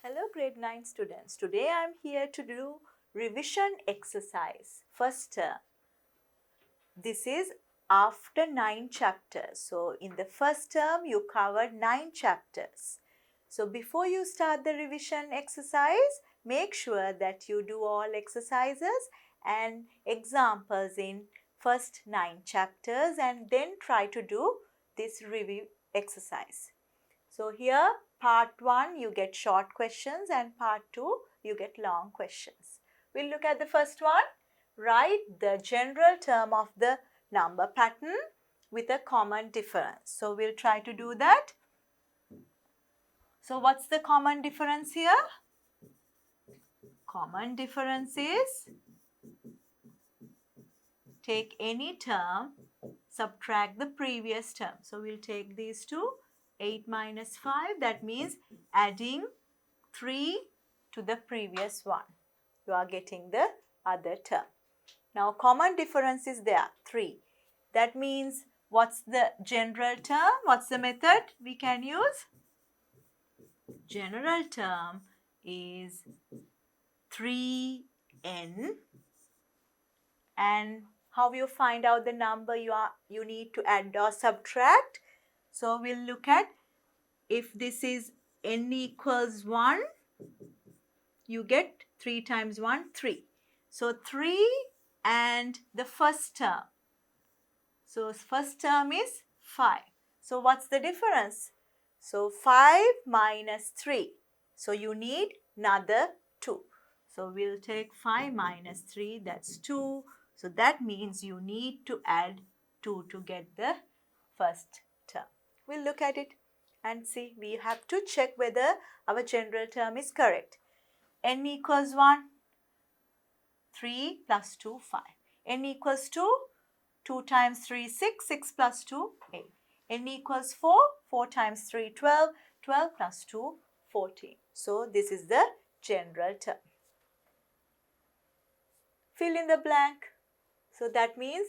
Hello grade 9 students. Today I am here to do revision exercise, first term. This is after 9 chapters. So in the first term you covered 9 chapters. So before you start the revision exercise, make sure that you do all exercises and examples in first 9 chapters and then try to do this review exercise. So here part 1 you get short questions and part 2 you get long questions. We'll look at the first one. Write the general term of the number pattern with a common difference. So we'll try to do that. So what's the common difference here? Common difference is take any term, subtract the previous term. So we'll take these two. 8 minus 5, that means adding 3 to the previous one. You are getting the other term. Now common difference is there, 3. That means what's the general term? What's the method we can use? General term is 3n, and how you find out the number you need to add or subtract? So we'll look at, if this is n equals 1, you get 3 times 1, 3. So 3 and the first term. So first term is 5. So what's the difference? So 5 minus 3. So you need another 2. So we'll take 5 minus 3, that's 2. So that means you need to add 2 to get the first term. We'll look at it and see. We have to check whether our general term is correct. N equals 1, 3 plus 2, 5. N equals 2, 2 times 3, 6, 6 plus 2, 8. N equals 4, 4 times 3, 12, 12 plus 2, 14. So this is the general term. Fill in the blank. So that means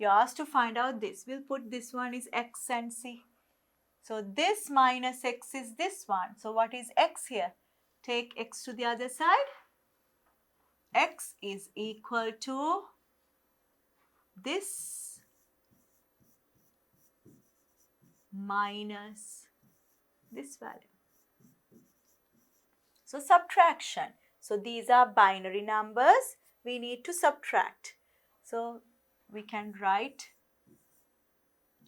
you're asked to find out this. We'll put this one is x and c. So this minus x is this one. So what is x here? Take x to the other side. X is equal to this minus this value. So subtraction. So these are binary numbers. We need to subtract. So we can write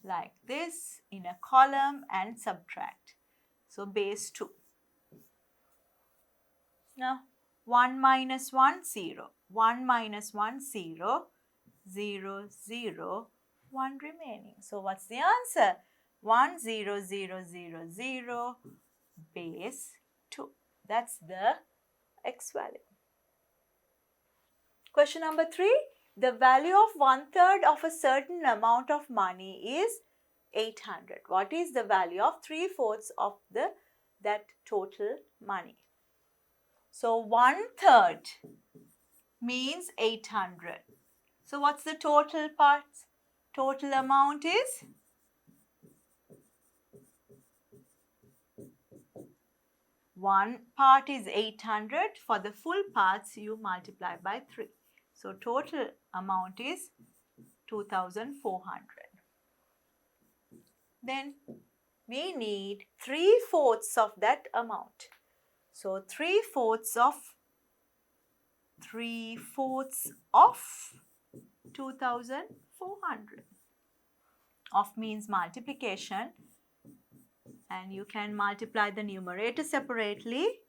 like this in a column and subtract. So base 2. Now 1 minus 1, 0. 1 minus 1, 0. 0, 0, 1 remaining. So what's the answer? 1, 0, 0, 0, 0, base 2. That's the x value. Question number 3. The value of 1/3 of a certain amount of money is 800. What is the value of 3/4 of that total money? So 1/3 means 800. So what's the total parts? Total amount is 1 part is 800. For the full parts you multiply by 3. So total amount is 2400. Then we need 3/4 of that amount. So 3/4 of 2400. Of means multiplication, and you can multiply the numerator separately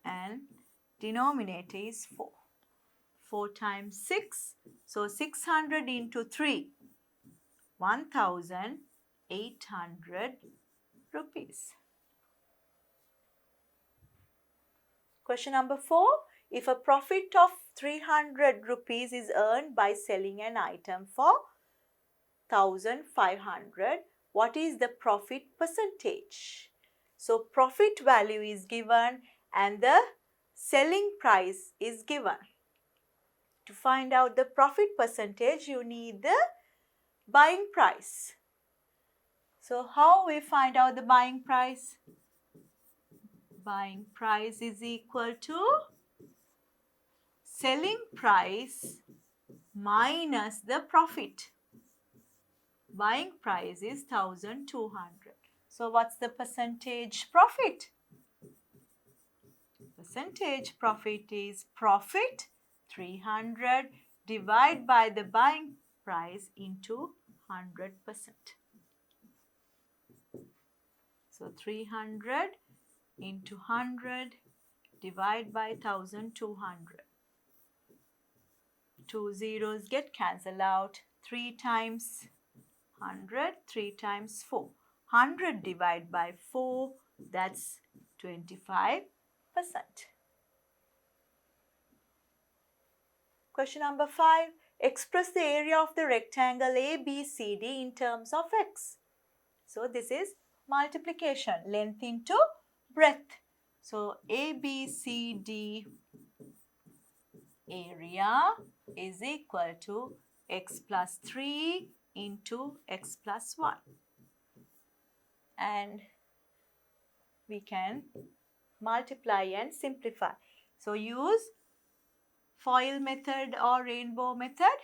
and denominator is 4. 4 times 6. So 600 into 3. 1800 rupees. Question number 4. If a profit of 300 rupees is earned by selling an item for 1500, what is the profit percentage? So profit value is given and the selling price is given. To find out the profit percentage, you need the buying price. So how we find out the buying price? buying price is equal to selling price minus the profit. Buying price is 1200. So what's the percentage profit? Percentage profit is profit 300 divided by the buying price into 100%. So 300 into 100 divided by 1200. Two zeros get cancelled out. 3 times 100, 3 times 4. 100 divided by 4, that's 25%. Question number 5. Express the area of the rectangle ABCD in terms of x. So this is multiplication, length into breadth. So ABCD area is equal to x plus 3 into x plus 1. And we can multiply and simplify. So use FOIL method or rainbow method.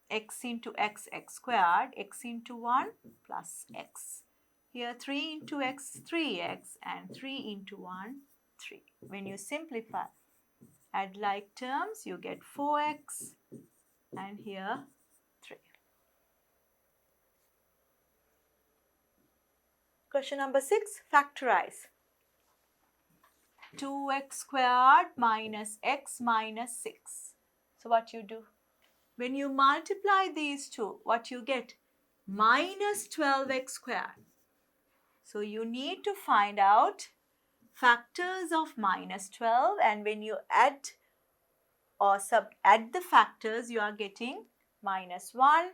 X into x, x squared, x into 1 plus x. Here 3 into x, 3x, and 3 into 1, 3. When you simplify, add like terms, you get 4x, and here 3. Question number 6, factorize. 2x squared minus x minus 6. So what you do? When you multiply these two, what you get? Minus 12x squared. So you need to find out factors of minus 12, and when you add or add the factors, you are getting minus 1.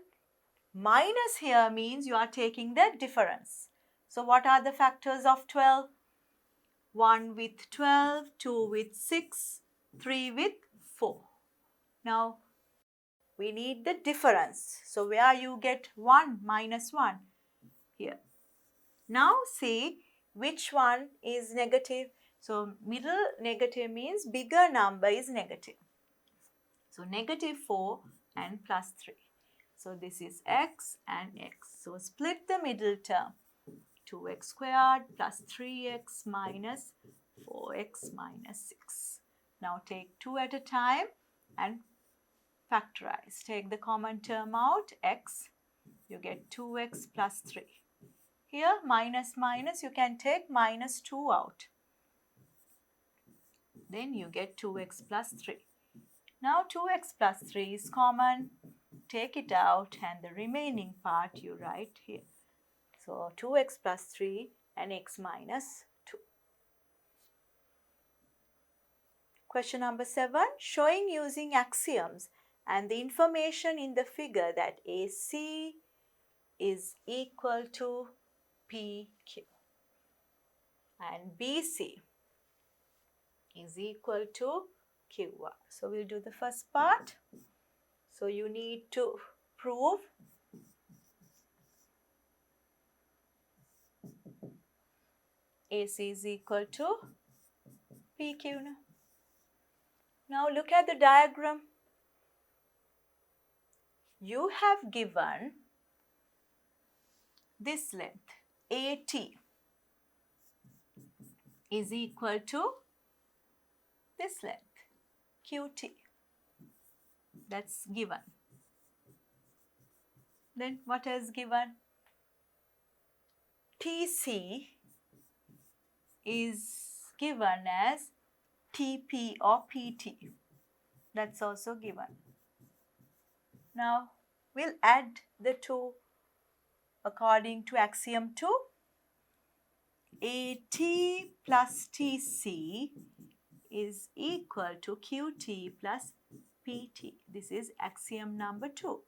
Minus here means you are taking the difference. So what are the factors of 12? 1 with 12, 2 with 6, 3 with 4. Now we need the difference. So where you get 1 minus 1? Here. Now see which one is negative. So middle negative means bigger number is negative. So negative 4 and plus 3. So this is x and x. So split the middle term. 2x squared plus 3x minus 4x minus 6. Now take 2 at a time and factorize. Take the common term out, x. You get 2x plus 3. Here minus minus, you can take minus 2 out. Then you get 2x plus 3. Now 2x plus 3 is common. Take it out and the remaining part you write here. So 2x plus 3 and x minus 2. Question number 7. Showing using axioms and the information in the figure that AC is equal to PQ and BC is equal to QR. So we'll do the first part. So you need to prove AC is equal to PQ. Now look at the diagram. You have given this length AT is equal to this length QT. That's given. Then what is given? TC is given as TP or PT. That's also given. Now we'll add the two according to axiom 2. AT plus TC is equal to QT plus PT. This is axiom number 2.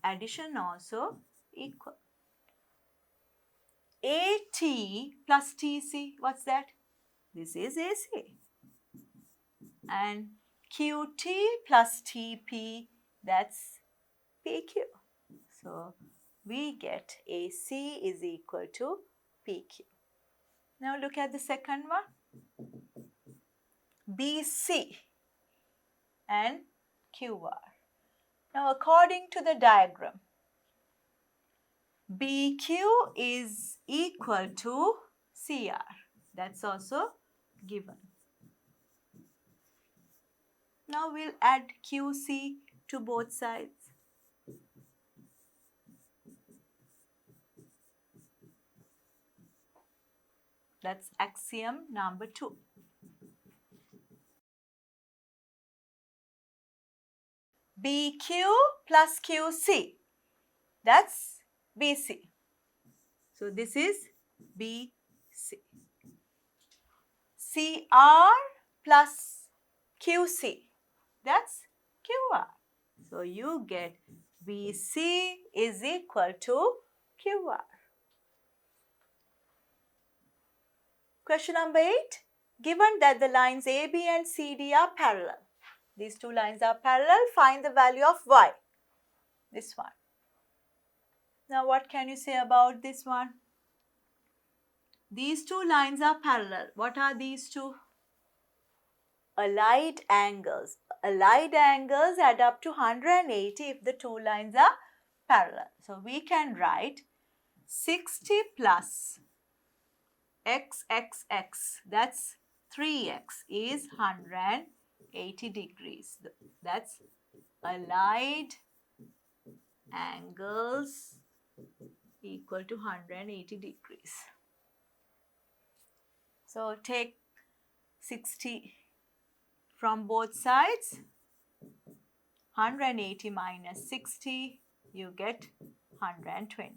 Addition also equal. AT plus TC, what's that? This is AC. And QT plus TP, that's PQ. So we get AC is equal to PQ. Now look at the second one. BC and QR. Now according to the diagram, BQ is equal to CR. That's also given. Now we'll add QC to both sides. That's axiom number 2. BQ plus QC. That's BC. So this is BC. CR plus QC. That's QR. So you get BC is equal to QR. Question number 8. Given that the lines AB and CD are parallel. These two lines are parallel. Find the value of y. This one. Now what can you say about this one? These two lines are parallel. What are these two? Allied angles. Allied angles add up to 180 if the two lines are parallel. So we can write 60 plus x, that's 3x, is 180 degrees. That's allied angles equal to 180 degrees. So take 60 from both sides. 180 minus 60, you get 120.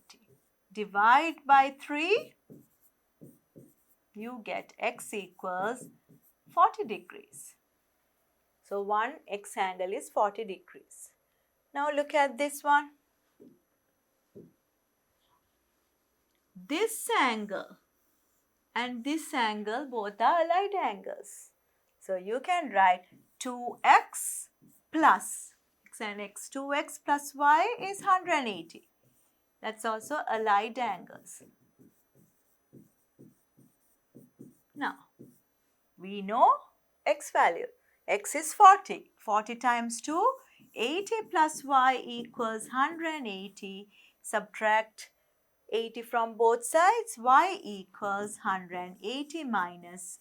Divide by 3, you get x equals 40 degrees. So one x angle is 40 degrees. Now look at this one. This angle and this angle both are allied angles. So you can write 2x plus x and x, 2x plus y is 180. That's also allied angles. Now, we know x value. X is 40. 40 times 2, 80 plus y equals 180. Subtract 80 from both sides. Y equals 180 minus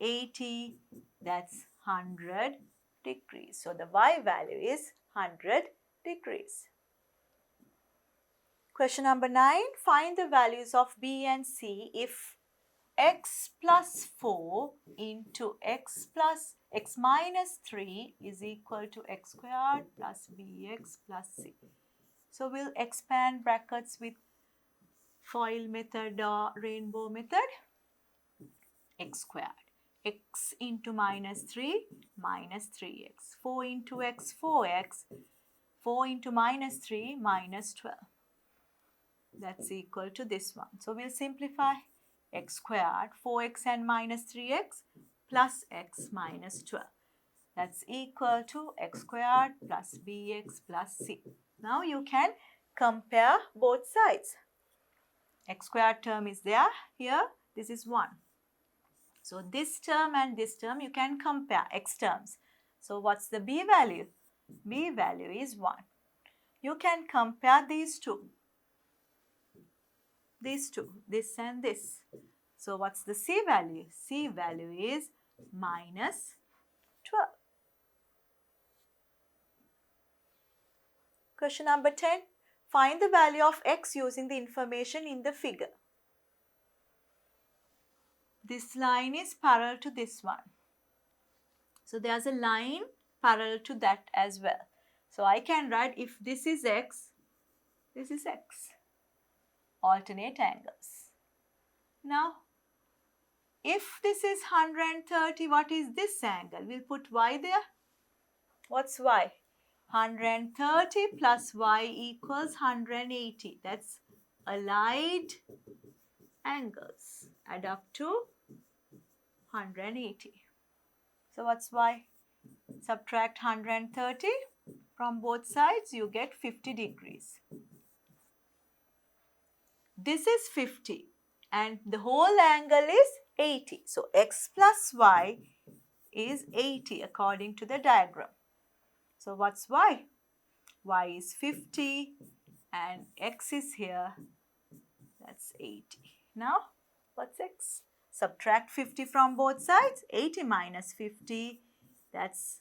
80. That's 100 degrees. So, the y value is 100 degrees. Question number 9. Find the values of b and c if x plus 4 into x minus 3 is equal to x squared plus bx plus c. So we'll expand brackets with FOIL method or rainbow method. X squared. X into minus 3 minus 3x. 4 into x 4x. 4 into minus 3 minus 12. That's equal to this one. So we'll simplify. X squared, 4x and minus 3x plus x minus 12. That's equal to x squared plus bx plus c. Now you can compare both sides. X squared term is there. Here, this is 1. So this term and this term you can compare x terms. So what's the b value? B value is 1. You can compare these two. These two, this and this. So what's the C value? C value is minus 12. Question number 10. Find the value of x using the information in the figure. This line is parallel to this one. So there's a line parallel to that as well. So I can write if this is x, this is x. Alternate angles. Now, if this is 130, what is this angle? We'll put y there. What's y? 130 plus y equals 180. That's allied angles. Add up to 180. So what's y? Subtract 130 from both sides, you get 50 degrees. This is 50. and the whole angle is 80. So x plus y is 80 according to the diagram. So what's y? Y is 50 and x is here, that's 80. Now what's x? Subtract 50 from both sides. 80 minus 50, that's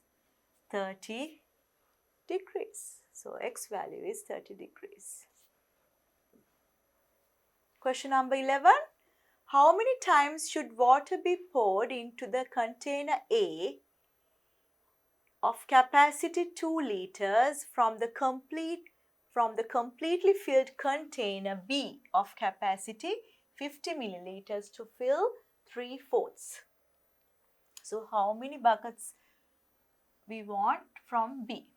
30 degrees. So x value is 30 degrees. Question number 11. How many times should water be poured into the container A of capacity 2 liters from the completely filled container B of capacity 50 milliliters to fill 3/4? So how many buckets we want from B?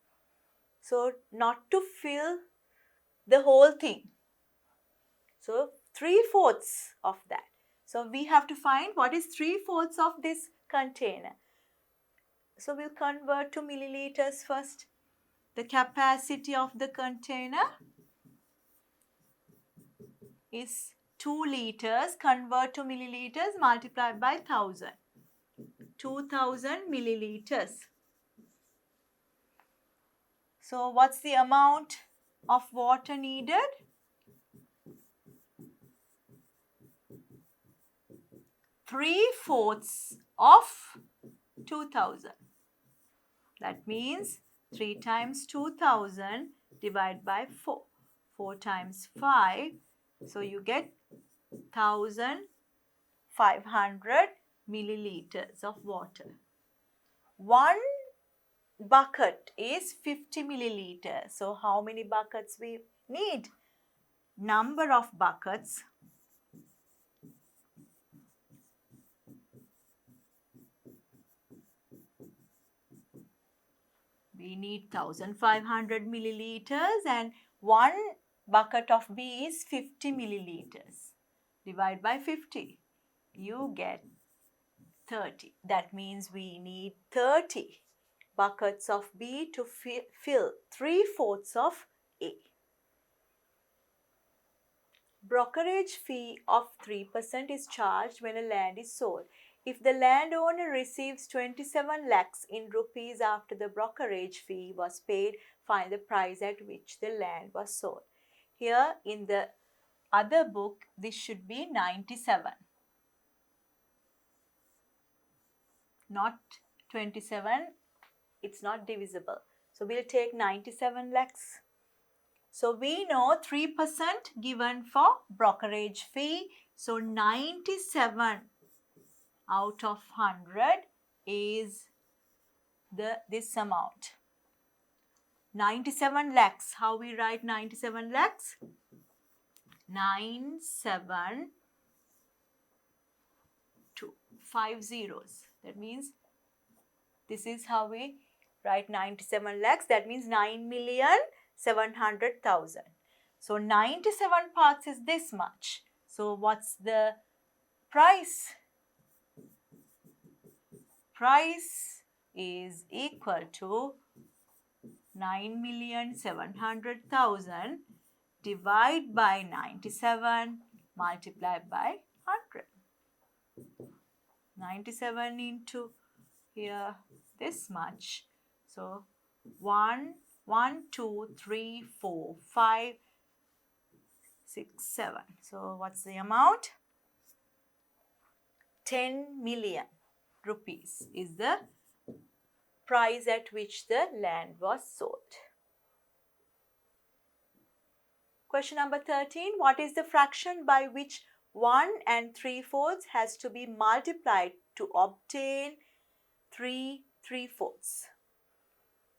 So not to fill the whole thing. So 3/4 of that. So we have to find what is 3/4 of this container. So we'll convert to milliliters first. The capacity of the container is 2 liters. Convert to milliliters, multiply by 1000. 2000 milliliters. So what's the amount of water needed? 3/4 of 2000. That means 3 times 2000 divided by 4. 4 times 5. So you get 1500 milliliters of water. One bucket is 50 milliliters. So how many buckets we need? Number of buckets. We need 1500 milliliters and one bucket of B is 50 milliliters. Divide by 50. You get 30. That means we need 30 buckets of B to fill 3/4 of A. Brokerage fee of 3% is charged when a land is sold. If the landowner receives 27 lakhs in rupees after the brokerage fee was paid, find the price at which the land was sold. Here in the other book, this should be 97. Not 27, it's not divisible. So we'll take 97 lakhs. So we know 3% given for brokerage fee. So 97 out of 100 is this amount. 97 lakhs. How we write 97 lakhs? 97 to 5 zeros. That means this is how we write 97 lakhs. That means 9,700,000. So 97 parts is this much. So what's the price? Price is equal to 9,700,000 divided by 97 multiplied by 100. 97 into here this much. So 1, 2, 3, 4, 5, 6, 7. So what's the amount? 10 million rupees is the price at which the land was sold. Question number 13. What is the fraction by which 1 3/4 has to be multiplied to obtain 3/4?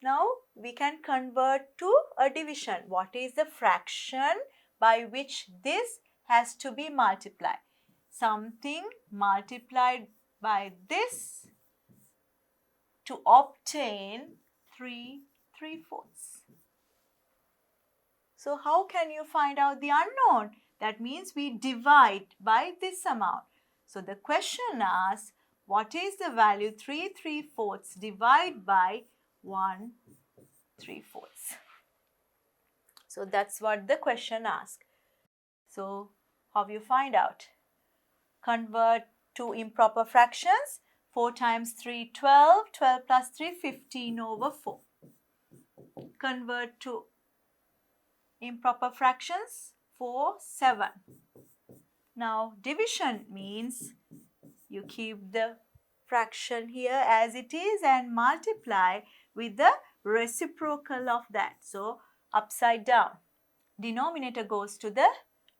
Now we can convert to a division. What is the fraction by which this has to be multiplied? Something multiplied by this to obtain 3/4. So how can you find out the unknown? That means we divide by this amount. So the question asks, what is the value 3/4 divided by 1/3? So that's what the question asks. So how you find out? Convert to improper fractions. 4 times 3, 12. 12 plus 3, 15 over 4. Convert to improper fractions. 4, 7. Now division means you keep the fraction here as it is and multiply with the reciprocal of that. So upside down. Denominator goes to the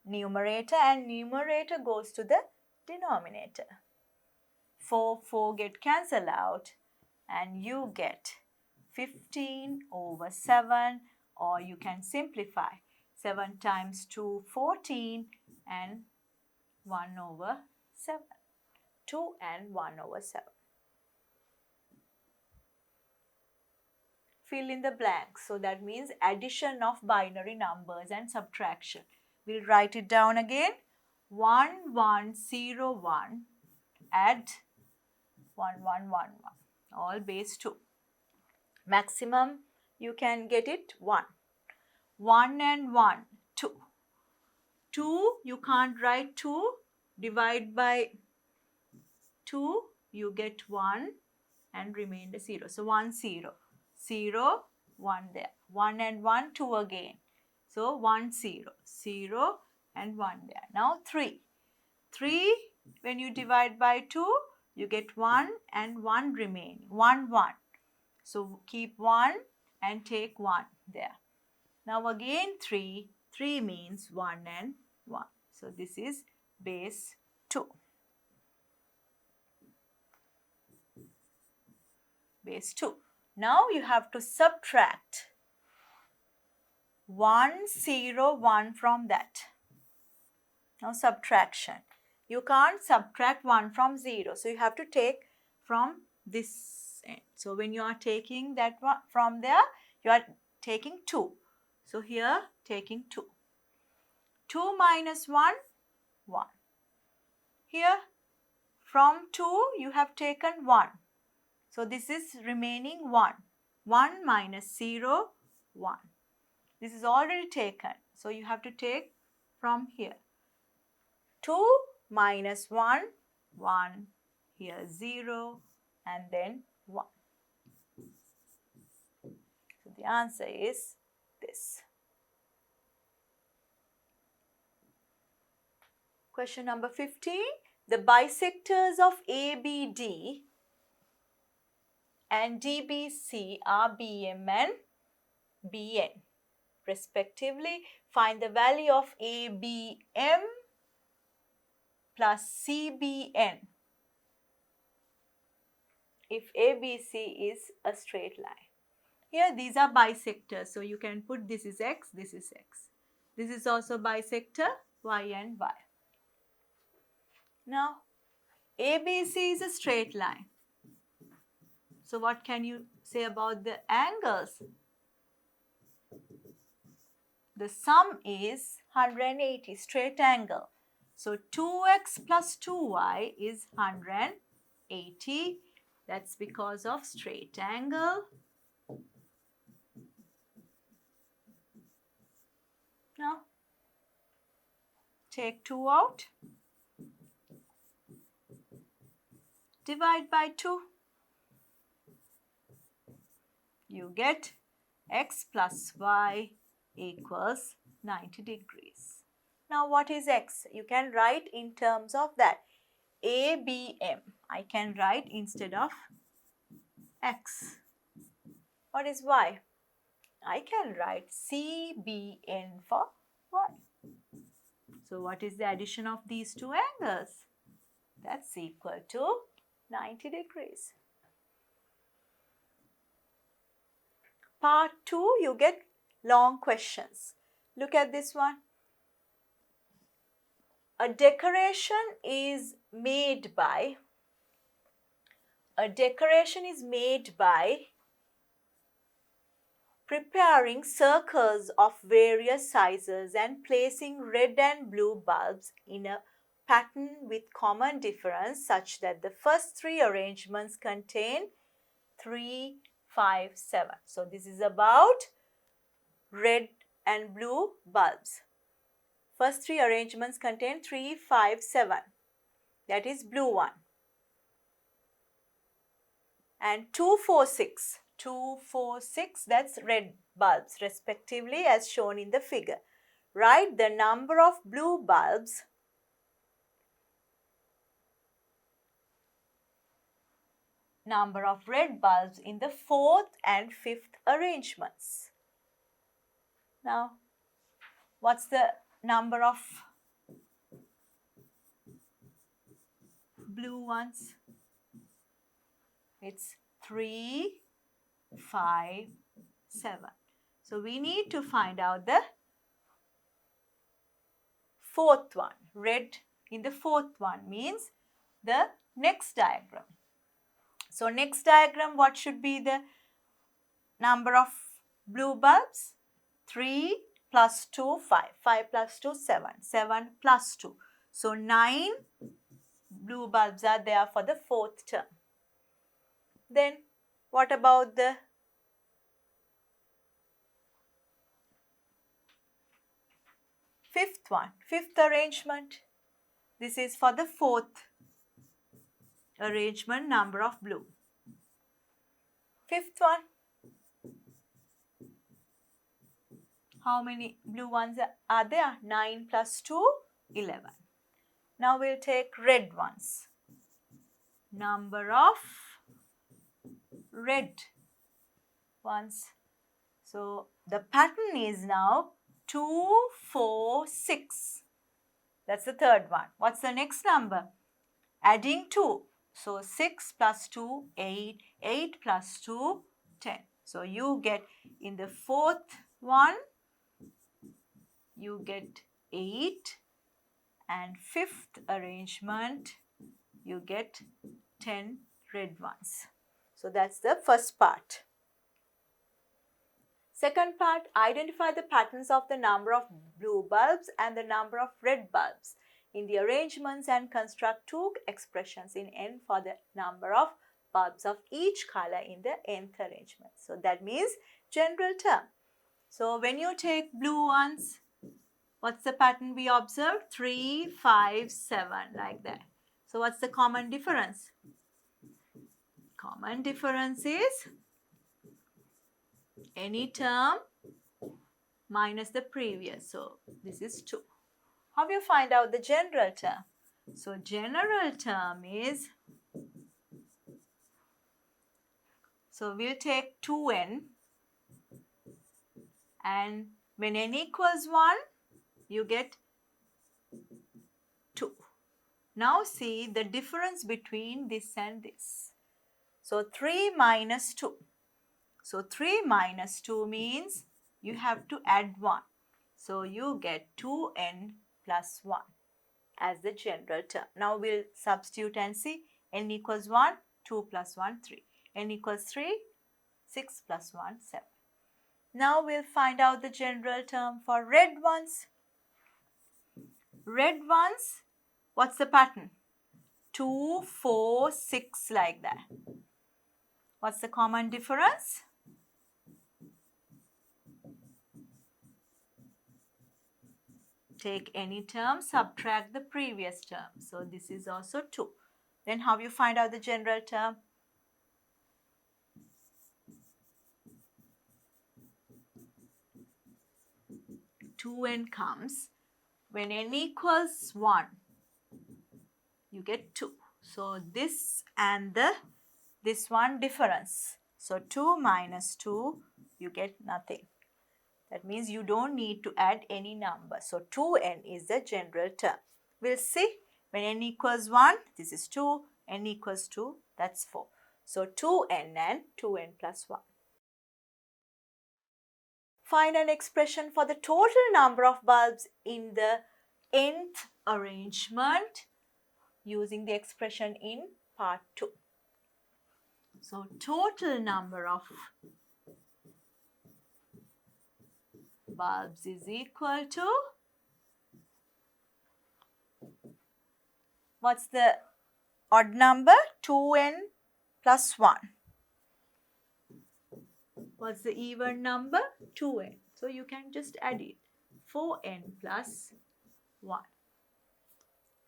numerator and numerator goes to the denominator. 4 get cancelled out and you get 15 over 7, or you can simplify 7 times 2, 14 and 1 over 7. 2 and 1 over 7. Fill in the blanks. So that means addition of binary numbers and subtraction. We'll write it down again. 1, 1, 0, 1. Add 1, 1, 1, 1. All base 2. Maximum you can get it 1. 1 and 1, 2. 2 you can't write 2. Divide by 2 you get 1 and remainder 0. So 1, 0. 0, 1 there. 1 and 1, 2 again. So 1, 0. 0 and 1 there. Now 3. 3 when you divide by 2 you get 1 and 1 remaining. 1, 1. So keep 1 and take 1 there. Now again 3. 3 means 1 and 1. So this is base 2. Base 2. Now you have to subtract 1, 0, 1 from that. Now subtraction. You can't subtract 1 from 0. So you have to take from this end. So when you are taking that one from there, you are taking 2. So here taking 2. 2 minus 1, 1. Here from 2 you have taken 1. So this is remaining 1. 1 minus 0, 1. This is already taken. So you have to take from here. 2 minus 1, 1. Here 0 and then 1. So the answer is this. Question number 15. The bisectors of ABD and DBC are BM and BN. Respectively, find the value of ABM plus CBN if ABC is a straight line. Here these are bisectors, so you can put this is X, this is X. This is also bisector Y and Y. Now ABC is a straight line. So what can you say about the angles? The sum is 180, straight angle. So 2x plus 2y is 180. That's because of straight angle. Now take 2 out. Divide by 2. You get x plus y equals 90 degrees. Now what is x? You can write in terms of that. ABM. I can write instead of x. What is y? I can write CBN for y. So what is the addition of these two angles? That's equal to 90 degrees. Part 2, you get long questions. Look at this one. A decoration is made by preparing circles of various sizes and placing red and blue bulbs in a pattern with common difference such that the first 3 arrangements contain 3, 5, 7. So this is about red and blue bulbs. First 3 arrangements contain 3, 5, 7. that is blue one. And 2, 4, 6. 2, 4, 6, that's red bulbs respectively as shown in the figure. Write the number of blue bulbs number of red bulbs in the 4th and 5th arrangements. Now, what's the number of blue ones? It's 3, 5, 7. So we need to find out the 4th one. Red in the 4th one means the next diagram. So next diagram, what should be the number of blue bulbs? 3 plus 2, 5. 5 plus 2, 7. 7 plus 2. So 9 blue bulbs are there for the 4th term. Then what about the fifth one? Fifth arrangement. This is for the 4th arrangement number of blue. Fifth one. How many blue ones are there? 9 plus 2, 11. Now we'll take red ones. Number of red ones. So the pattern is now 2, 4, 6. That's the third one. What's the next number? Adding 2. So 6 plus 2, 8. 8 plus 2, 10. So you get in the 4th one, you get 8, and 5th arrangement, you get 10 red ones. So that's the first part. Second part, identify the patterns of the number of blue bulbs and the number of red bulbs in the arrangements and construct two expressions in n for the number of bulbs of each color in the nth arrangement. So that means general term. So when you take blue ones, what's the pattern we observe? 3, 5, 7, like that. So what's the common difference? Common difference is any term minus the previous. So this is 2. How do you find out the general term? So general term is, so we'll take 2n, and when n equals 1, you get 2. Now see the difference between this and this. So 3 minus 2. So 3 minus 2 means you have to add 1. So you get 2n plus 1 as the general term. Now we'll substitute and see. N equals 1, 2 plus 1, 3. N equals 3, 6 plus 1, 7. Now we'll find out the general term for red ones. Red ones, what's the pattern? 2, 4, 6, like that. What's the common difference? Take any term, subtract the previous term. So this is also 2. Then how you find out the general term? Two n comes when n equals 1, you get 2. So this and this one difference. So 2 minus 2, you get nothing. That means you don't need to add any number. So 2n is the general term. We'll see when n equals 1, this is 2, n equals 2, that's 4. So 2n and 2n plus 1. Find an expression for the total number of bulbs in the nth arrangement using the expression in part 2. So total number of bulbs is equal to, what's the odd number? 2n plus 1. What's the even number? 2n. So you can just add it. 4n plus 1.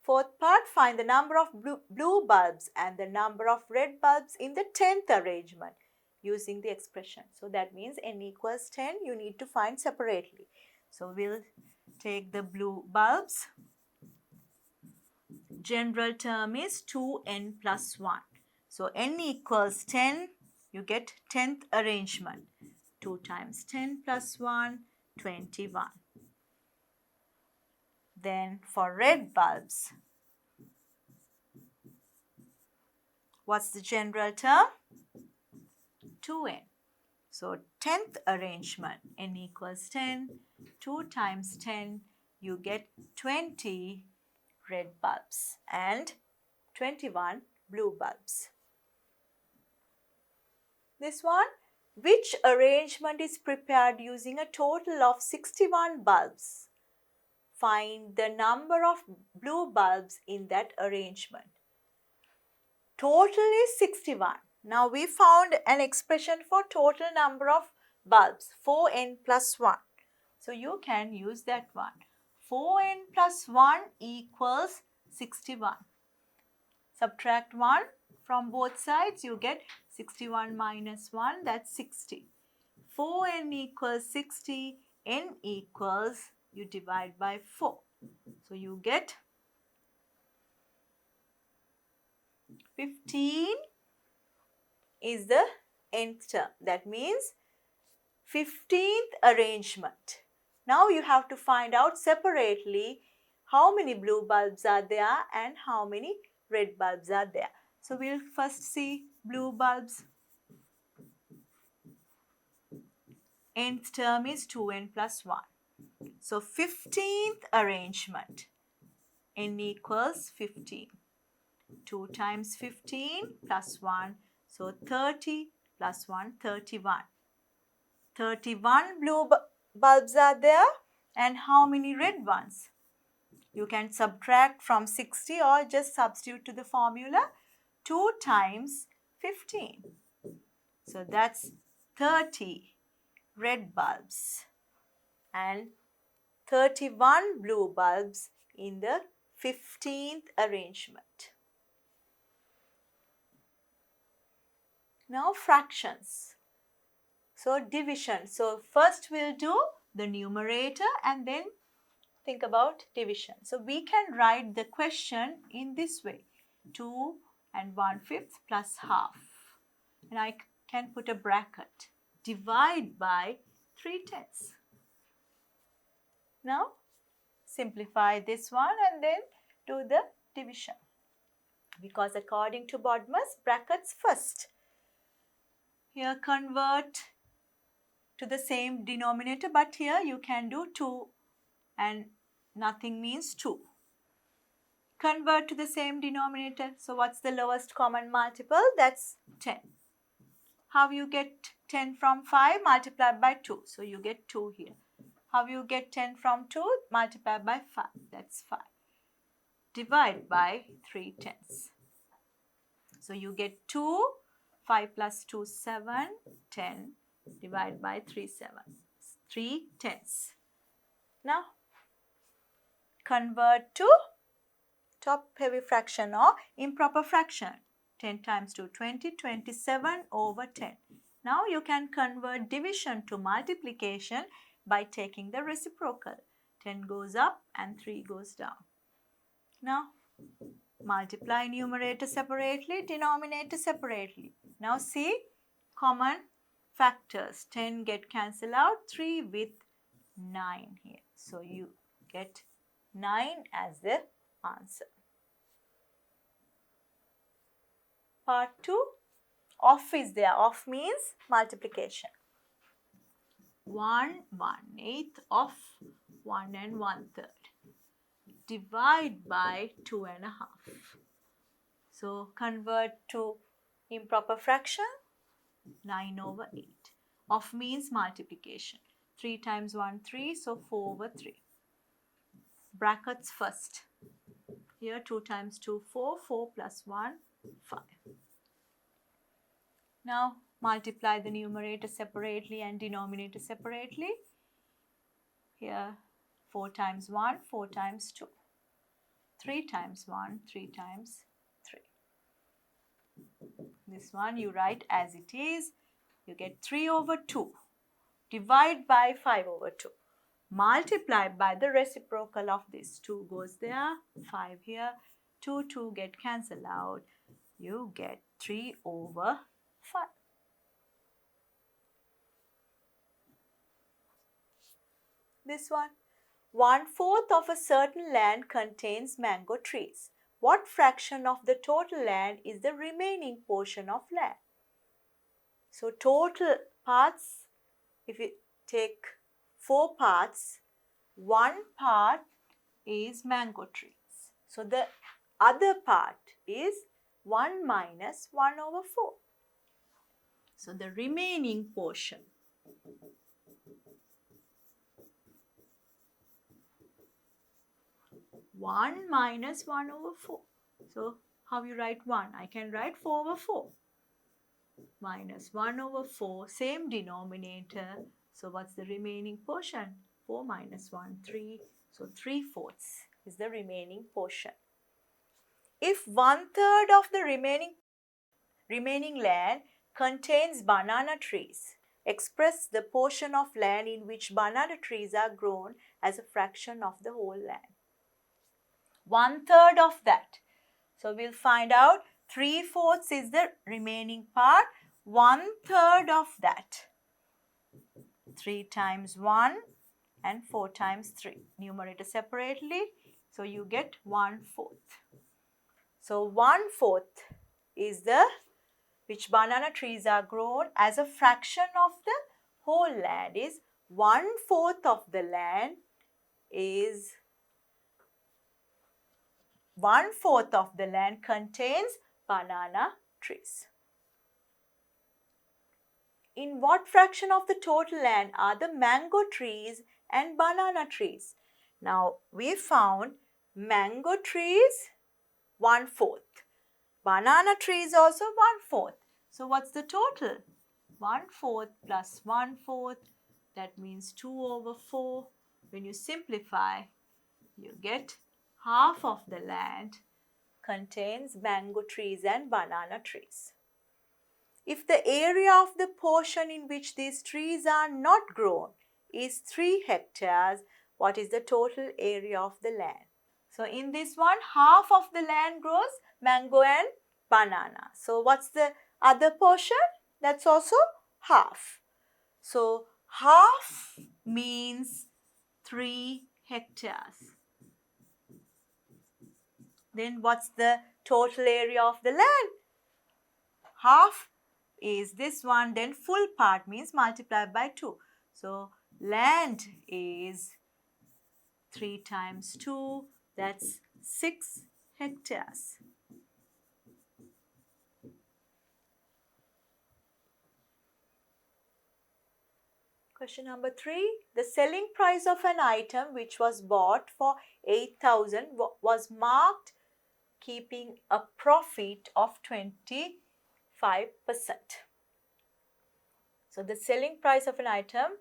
Fourth part, find the number of blue bulbs and the number of red bulbs in the 10th arrangement using the expression. So that means n equals 10, you need to find separately. So we'll take the blue bulbs. General term is 2n plus 1. So n equals 10, you get 10th arrangement. 2 times 10 plus 1, 21. Then for red bulbs, what's the general term? 2n. So 10th arrangement, n equals 10, 2 times 10, you get 20 red bulbs and 21 blue bulbs. This one, which arrangement is prepared using a total of 61 bulbs? Find the number of blue bulbs in that arrangement. Total is 61. Now we found an expression for total number of bulbs, 4n plus 1. So you can use that one. 4n plus 1 equals 61. Subtract 1 from both sides, you get 61 minus 1, that's 60. 4n equals 60, n equals, you divide by 4. So you get 15 is the nth term. That means 15th arrangement. Now you have to find out separately how many blue bulbs are there and how many red bulbs are there. So we'll first see blue bulbs. Nth term is 2n plus 1. So 15th arrangement, n equals 15. 2 times 15 plus 1, so 30 plus 1, 31. 31 blue bulbs are there, and how many red ones? You can subtract from 60 or just substitute to the formula. 2 times 15. So that's 30 red bulbs and 31 blue bulbs in the 15th arrangement. Now fractions. So division. So first we'll do the numerator and then think about division. So we can write the question in this way. 2 and 1/5 plus half. And I can put a bracket. Divide by 3/10. Now simplify this one and then do the division. Because according to Bodmer's, brackets first. Here convert to the same denominator, but here you can do 2 and nothing means 2. Convert to the same denominator. So what's the lowest common multiple? That's 10. How you get 10 from 5? Multiplied by 2. So you get 2 here. How you get 10 from 2? Multiplied by 5. That's 5. Divide by 3/10. So you get 2. 5 plus 2, 7. 10. Divide by 3, 7. 3/10. Now convert to top heavy fraction or improper fraction. 10 times 2, 20, 27 over 10. Now you can convert division to multiplication by taking the reciprocal. 10 goes up and 3 goes down. Now multiply numerator separately, denominator separately. Now see common factors. 10 get cancelled out, 3 with 9 here. So you get 9 as the answer. Part 2, off is there. Off means multiplication. 1 1/8 of 1 and 1/3. Divide by 2 1/2. So convert to improper fraction. 9 over 8. Off means multiplication. 3 times 1, 3. So 4 over 3. Brackets first. Here 2 times 2, 4. 4 plus 1, 5. Now multiply the numerator separately and denominator separately. Here 4 times 1, 4 times 2. 3 times 1, 3 times 3. This one you write as it is. You get 3 over 2. Divide by 5 over 2. Multiply by the reciprocal of this. 2 goes there, 5 here. 2 get cancelled out. You get 3 over 5. This one. 1/4 of a certain land contains mango trees. What fraction of the total land is the remaining portion of land? So total parts, if you take 4 parts, 1 part is mango trees. So the other part is 1 minus 1 over 4. So the remaining portion. 1 minus 1 over 4. So how you write 1? I can write 4 over 4. Minus 1 over 4, same denominator. So what's the remaining portion? 4 minus 1, 3. So 3/4 is the remaining portion. If 1/3 of the remaining land contains banana trees, express the portion of land in which banana trees are grown as a fraction of the whole land. 1/3 of that. So we'll find out 3/4 is the remaining part. 1/3 of that. 3 times 1 and 4 times 3. Numerator separately. So you get 1/4. So 1/4 is which banana trees are grown as a fraction of the whole land is 1/4 of the land is 1/4 of the land contains banana trees. In what fraction of the total land are the mango trees and banana trees? Now we found mango trees 1/4. Banana trees also 1/4. So what's the total? 1/4 plus 1/4, that means 2 over 4. When you simplify, you get half of the land contains mango trees and banana trees. If the area of the portion in which these trees are not grown is 3 hectares, what is the total area of the land? So in this one, half of the land grows mango and banana. So what's the other portion? That's also half. So half means 3 hectares. Then what's the total area of the land? Half is this one, then full part means multiplied by 2. So land is 3 times 2, that's 6 hectares. Question number 3. The selling price of an item which was bought for 8,000 was marked keeping a profit of 25%. So the selling price of an item,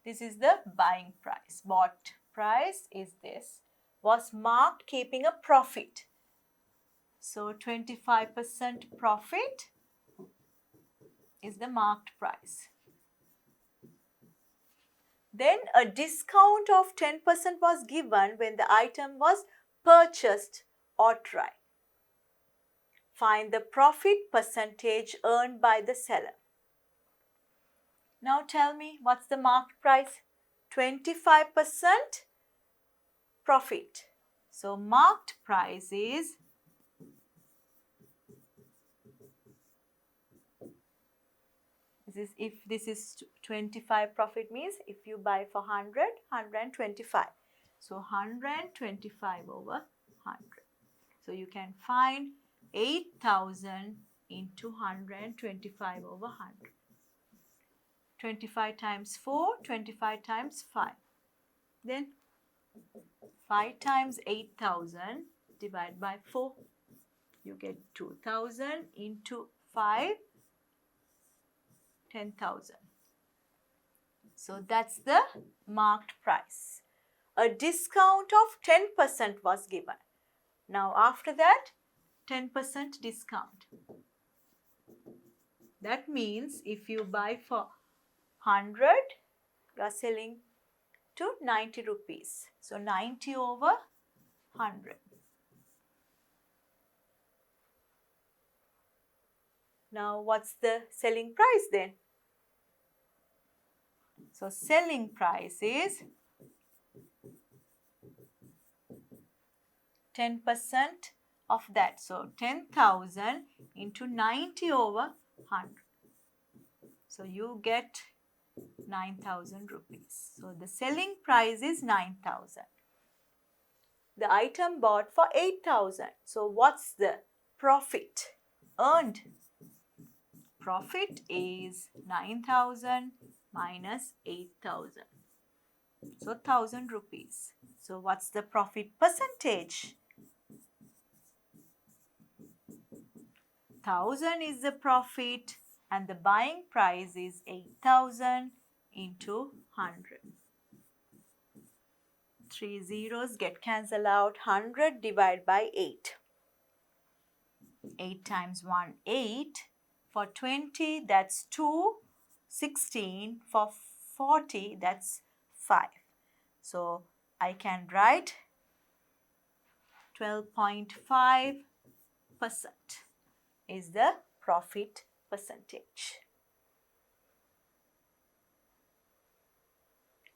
this is the buying price. Bought price is this. Was marked keeping a profit. So 25% profit is the marked price. Then a discount of 10% was given when the item was purchased outright. Find the profit percentage earned by the seller. Now tell me, what's the marked price? 25% profit. So marked price is if this is 25, profit means if you buy for 100, 125. So 125 over 100. So you can find 8,000 into 125 over 100. 25 times 4, 25 times 5. Then 5 times 8,000 divided by 4. You get 2,000 into 5, 10,000. So that's the marked price. A discount of 10% was given. Now after that, 10% discount. That means if you buy for 100, you are selling to 90 rupees. So 90 over 100. Now what's the selling price then? So selling price is 10% of that. So 10,000 into 90 over 100. So you get 9,000 rupees. So the selling price is 9,000. The item bought for 8,000. So what's the profit earned? Profit is 9,000 minus 8,000. So 1,000 rupees. So what's the profit percentage? 1,000 is the profit and the buying price is 8,000 into 100. 3 zeros get cancelled out. 100 divided by 8. 8 times 1, 8. For 20, that's 2. 16. For 40, that's 5. So I can write 12.5% is the profit percentage.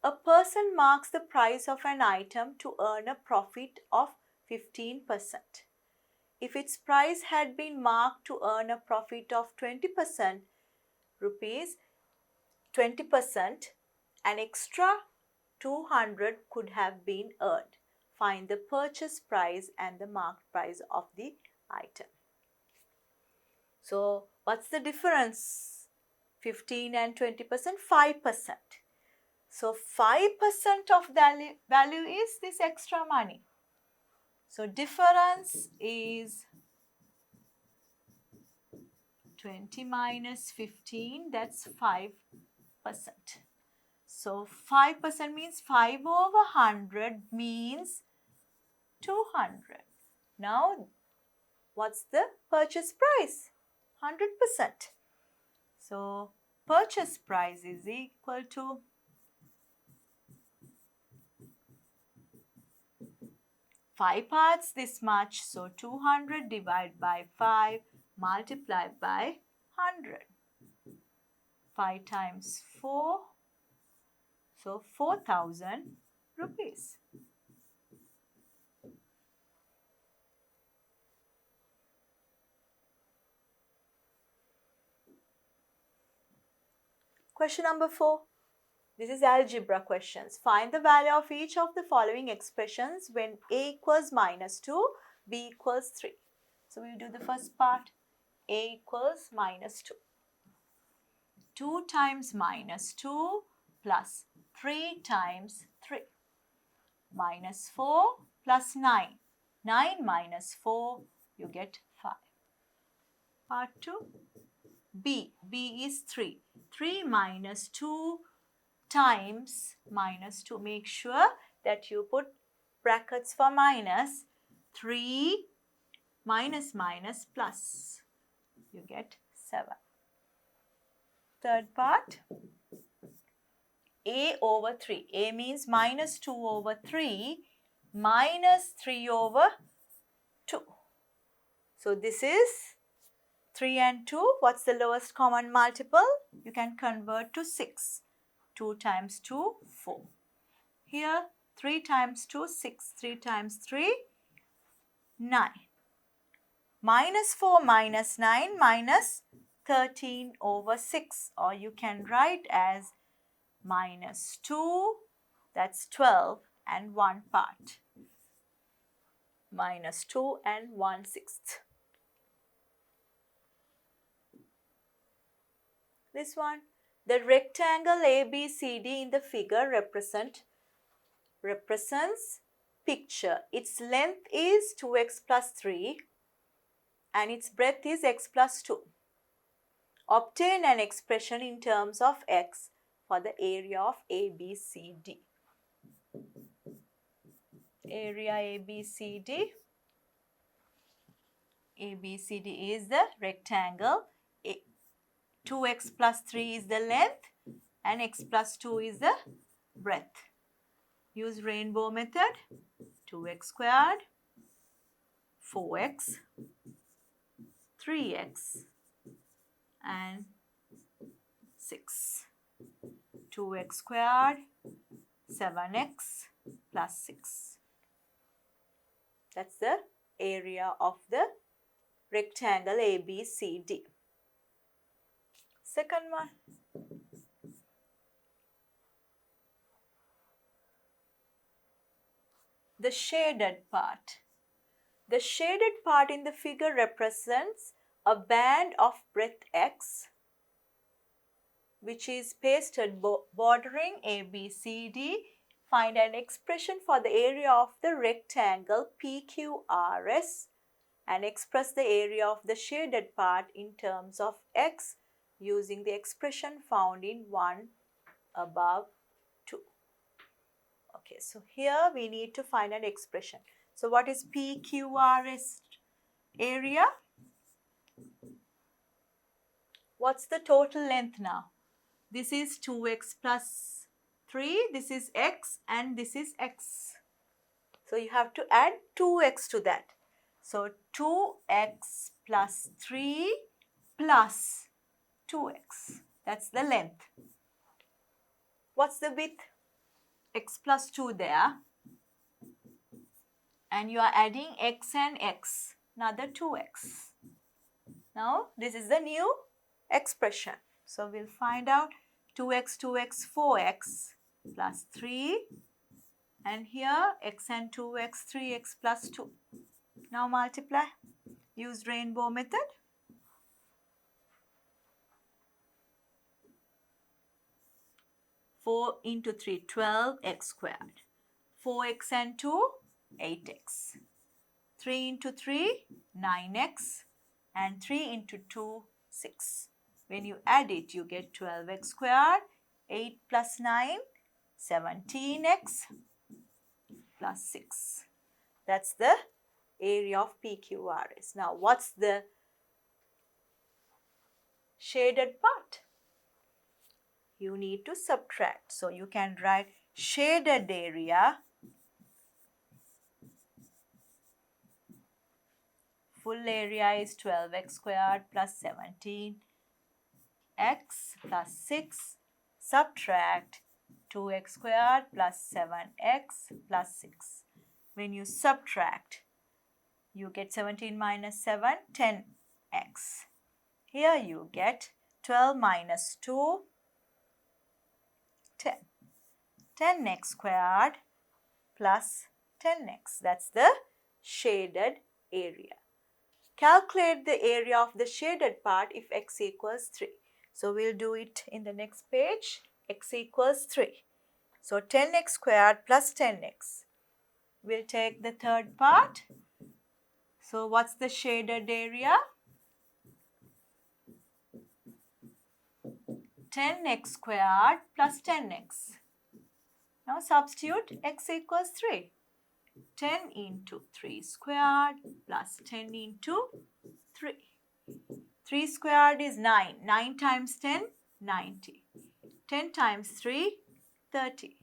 A person marks the price of an item to earn a profit of 15%. If its price had been marked to earn a profit of 20%, an extra 200 could have been earned. Find the purchase price and the marked price of the item. So what's the difference? 15 and 20%? 5%. So 5% of value is this extra money. So difference is 20 minus 15, that's 5%. So 5% means 5 over 100 means 200. Now what's the purchase price? 100%. So purchase price is equal to 5 parts this much, so 200 divided by 5 multiplied by 100. 5 times 4, so 4,000 rupees. Question number 4. This is algebra questions. Find the value of each of the following expressions when a equals minus 2, b equals 3. So we'll do the first part. A equals minus 2. 2 times minus 2 plus 3 times 3. Minus 4 plus 9. 9 minus 4, you get 5. Part 2. B. B is 3. 3 minus 2 times minus 2. Make sure that you put brackets for minus. 3 minus minus plus. You get 7. Third part. A over 3. A means minus 2 over 3 minus 3 over 2. So this is 3 and 2. What's the lowest common multiple? You can convert to 6. 2 times 2, 4. Here 3 times 2, 6. 3 times 3, 9. Minus 4 minus 9 minus 13 over 6, or you can write as minus 2, that's 12 and 1 part. Minus 2 and 1/6. This one, the rectangle ABCD in the figure represents picture. Its length is 2x plus 3 and its breadth is x plus 2. Obtain an expression in terms of x for the area of ABCD. Area ABCD. ABCD is the rectangle. 2x plus 3 is the length and x plus 2 is the breadth. Use rainbow method. 2x squared, 4x, 3x and 6. 2x squared, 7x plus 6. That's the area of the rectangle ABCD. Second one. The shaded part. The shaded part in the figure represents a band of breadth x which is pasted bordering ABCD. Find an expression for the area of the rectangle PQRS and express the area of the shaded part in terms of x using the expression found in 1 above 2. Okay, so here we need to find an expression. So what is PQRS area? What's the total length now? This is 2x plus 3, this is x and this is x. So you have to add 2x to that. So 2x plus 3 plus 2x. That's the length. What's the width? X plus 2 there. And you are adding x and x, another 2x. Now this is the new expression. So we'll find out 2x, 2x, 4x plus 3. And here x and 2x, 3x plus 2. Now multiply. Use rainbow method. 4 into 3, 12x squared. 4x and 2, 8x. 3 into 3, 9x. And 3 into 2, 6. When you add it, you get 12x squared. 8 plus 9, 17x plus 6. That's the area of PQRS. Now, what's the shaded part? You need to subtract. So, you can write shaded area. Full area is 12x squared plus 17x plus 6. Subtract 2x squared plus 7x plus 6. When you subtract, you get 17 minus 7, 10x. Here you get 12 minus 2, 10. 10x squared plus 10x. That's the shaded area. Calculate the area of the shaded part if x equals 3. So we'll do it in the next page. X equals 3. So 10x squared plus 10x. We'll take the third part. So what's the shaded area? 10x squared plus 10x. Now substitute x equals 3. 10 into 3 squared plus 10 into 3. 3 squared is 9. 9 times 10, 90. 10 times 3, 30.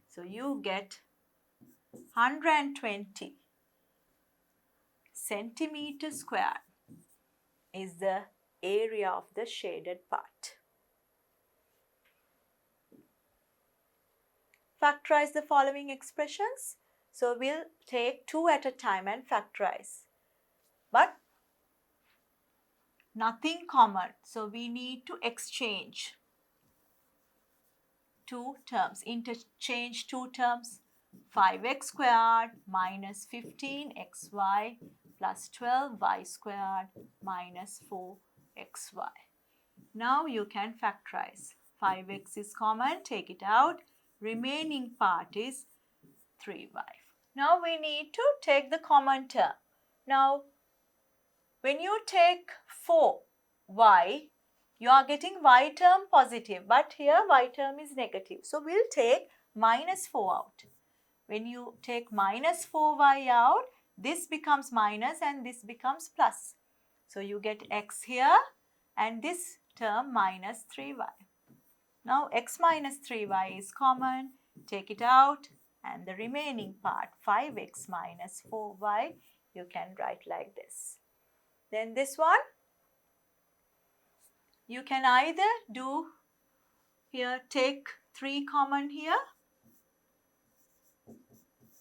So you get 120 centimeters squared is the area of the shaded part. Factorize the following expressions. So we'll take 2 at a time and factorize. But nothing common. So we need to exchange 2 terms. Interchange 2 terms. 5x squared minus 15xy plus 12y squared minus 4xy. Now you can factorize. 5x is common. Take it out. Remaining part is 3y. Now we need to take the common term. Now when you take 4y, you are getting y term positive, but here y term is negative. So we'll take minus 4 out. When you take minus 4y out, this becomes minus and this becomes plus. So you get x here and this term minus 3y. Now x minus 3y is common. Take it out and the remaining part 5x minus 4y you can write like this. Then this one you can either do here, take 3 common here.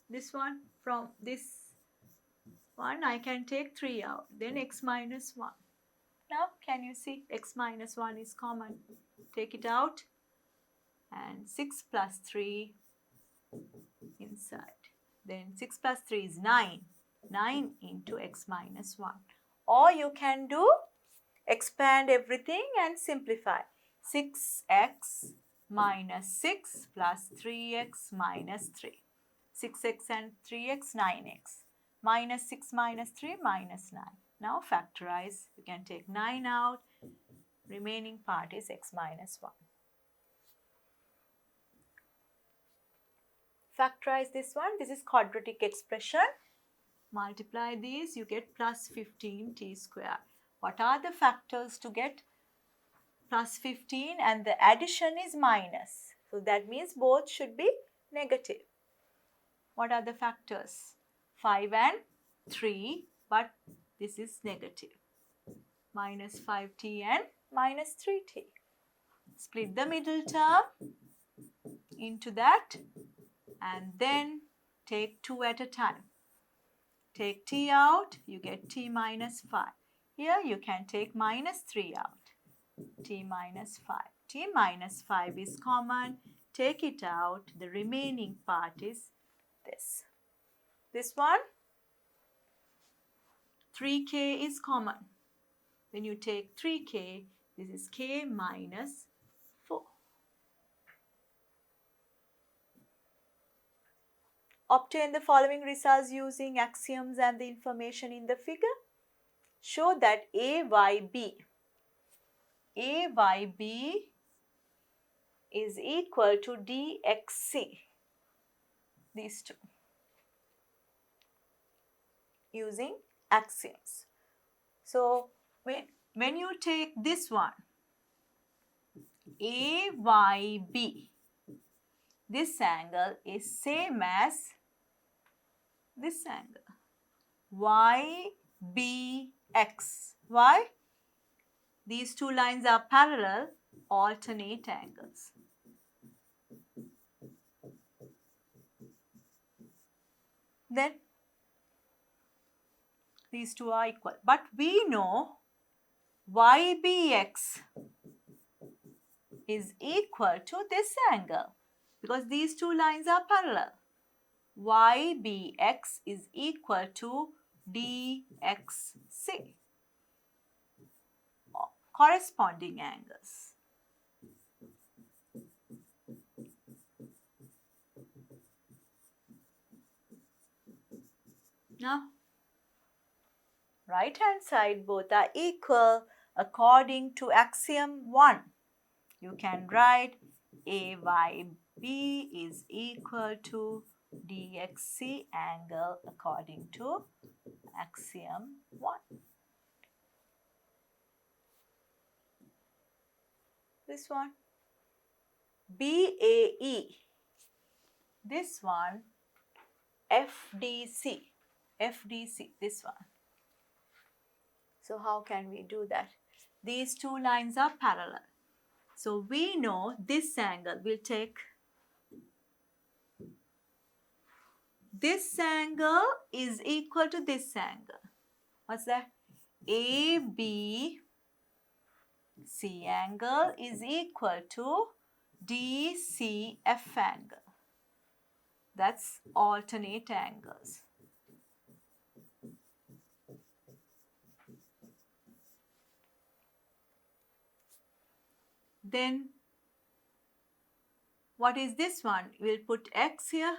This one, from this one I can take 3 out. Then x minus 1. Now can you see x minus 1 is common. Take it out and 6 plus 3 inside. Then 6 plus 3 is 9. 9 into x minus 1. Or you can do expand everything and simplify. 6x minus 6 plus 3x minus 3. 6x and 3x, 9x. Minus 6 minus 3 minus 9. Now factorize. You can take 9 out. Remaining part is x minus 1. Factorize this one. This is quadratic expression. Multiply these. You get plus 15t square. What are the factors to get plus 15? And the addition is minus. So that means both should be negative. What are the factors? 5 and 3, but this is negative. Minus 5t and minus 3t. Split the middle term into that and then take 2 at a time. Take t out, you get t minus 5. Here you can take minus 3 out, t minus 5. T minus 5 is common. Take it out. The remaining part is this. This one, 3k is common. When you take 3k, this is k minus 4. Obtain the following results using axioms and the information in the figure. Show that AYB is equal to DXC. These two. Using axioms. So when you take this one, AYB, this angle is same as this angle, YBX. Why? These two lines are parallel, alternate angles. Then these two are equal. But we know YBX is equal to this angle because these two lines are parallel. YBX is equal to DXC. Corresponding angles. Now, right hand side both are equal according to axiom 1. You can write AYB is equal to DXC angle according to axiom 1. This one, BAE, this one, FDC, this one. So how can we do that? These two lines are parallel. So we know this angle will take, this angle is equal to this angle. What's that? ABC angle is equal to DCF angle. That's alternate angles. Then what is this one? We'll put X here.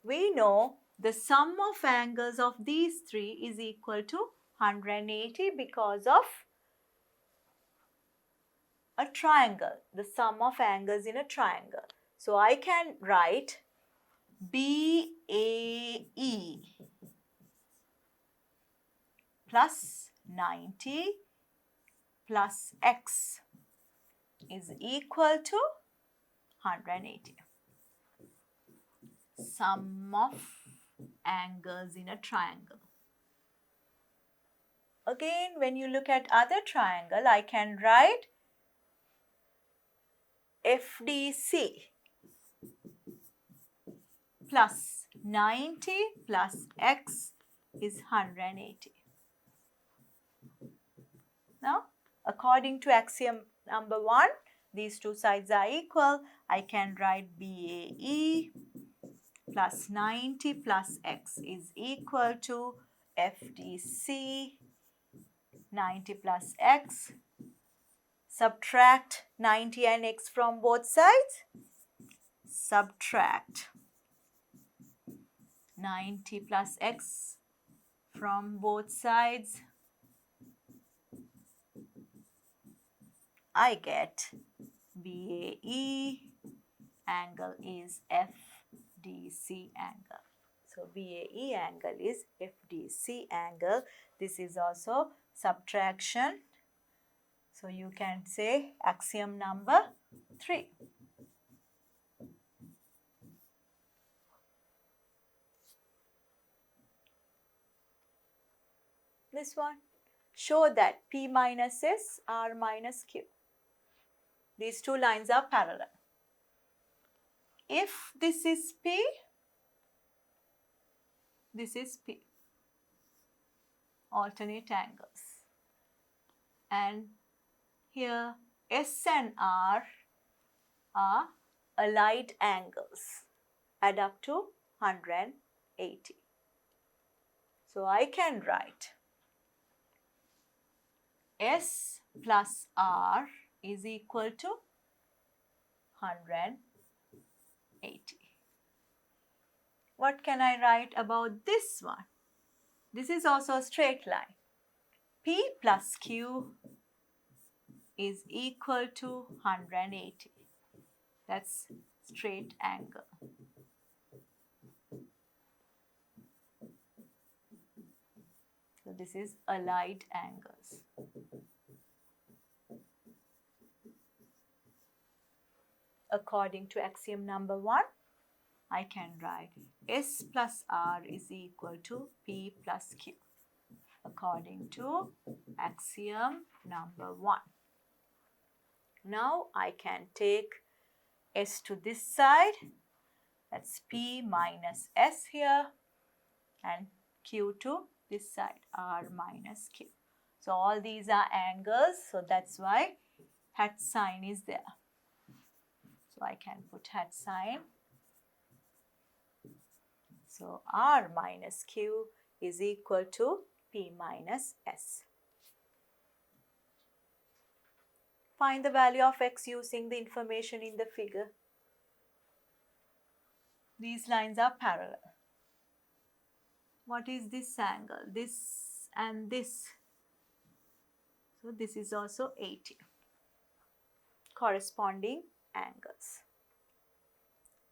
We know the sum of angles of these three is equal to 180 because of a triangle, the sum of angles in a triangle. So I can write BAE plus 90 plus X is equal to 180. Sum of angles in a triangle. Again, when you look at other triangle, I can write FDC plus 90 plus X is 180. Now, according to axiom number 1, these two sides are equal. I can write BAE plus 90 plus X is equal to FDC 90 plus X. Subtract 90 and X from both sides. Subtract 90 plus X from both sides. I get BAE angle is FDC angle. So BAE angle is FDC angle. This is also subtraction. So you can say axiom number 3. This one. Show that P minus S, R minus Q. These two lines are parallel. If this is P, this is P. Alternate angles. And here S and R are allied angles. Add up to 180. So I can write S plus R is equal to 180. What can I write about this one? This is also a straight line. P plus Q is equal to 180. That's straight angle. So this is allied angles. According to axiom number 1, I can write S plus R is equal to P plus Q. According to axiom number 1. Now I can take S to this side. That's P minus S here. And Q to this side, R minus Q. So all these are angles, so that's why hat sign is there. So I can put hat sign. So R minus Q is equal to P minus S. Find the value of X using the information in the figure. These lines are parallel. What is this angle? This and this. So this is also 80. Corresponding angles.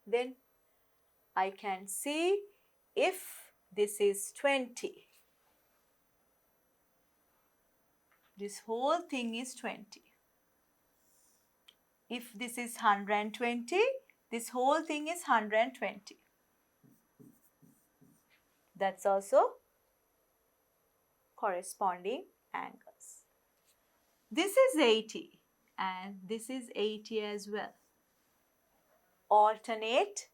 Then I can see if this is 20. This whole thing is 20. If this is 120, this whole thing is 120. That's also corresponding angles. This is 80 and this is 80 as well. Alternate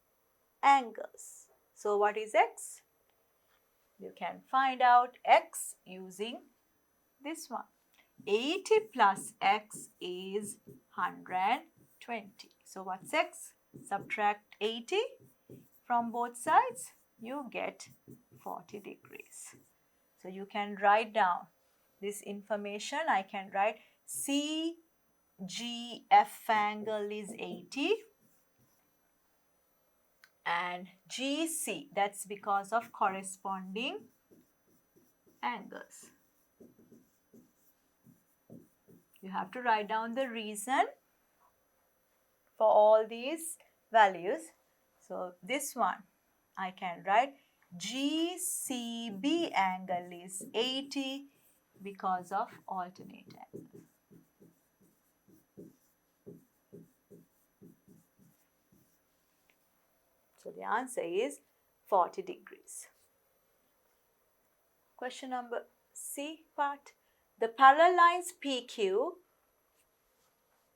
angles. So what is X? You can find out X using this one. 80 plus X is 120. So what's X? Subtract 80 from both sides. You get 40 degrees. So you can write down this information. I can write CGF angle is 80 and GC, that's because of corresponding angles. You have to write down the reason for all these values. So this one, I can write GCB angle is 80 because of alternate angle. So the answer is 40 degrees. Question number C part. The parallel lines PQ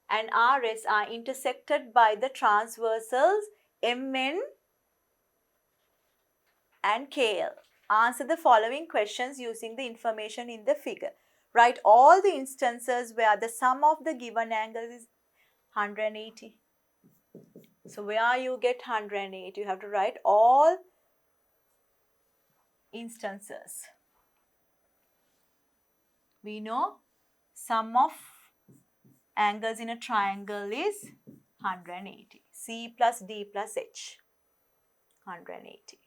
and RS are intersected by the transversals MN and KL. Answer the following questions using the information in the figure. Write all the instances where the sum of the given angles is 180. So where you get 108, you have to write all instances. We know sum of angles in a triangle is 180. C plus D plus H, 180.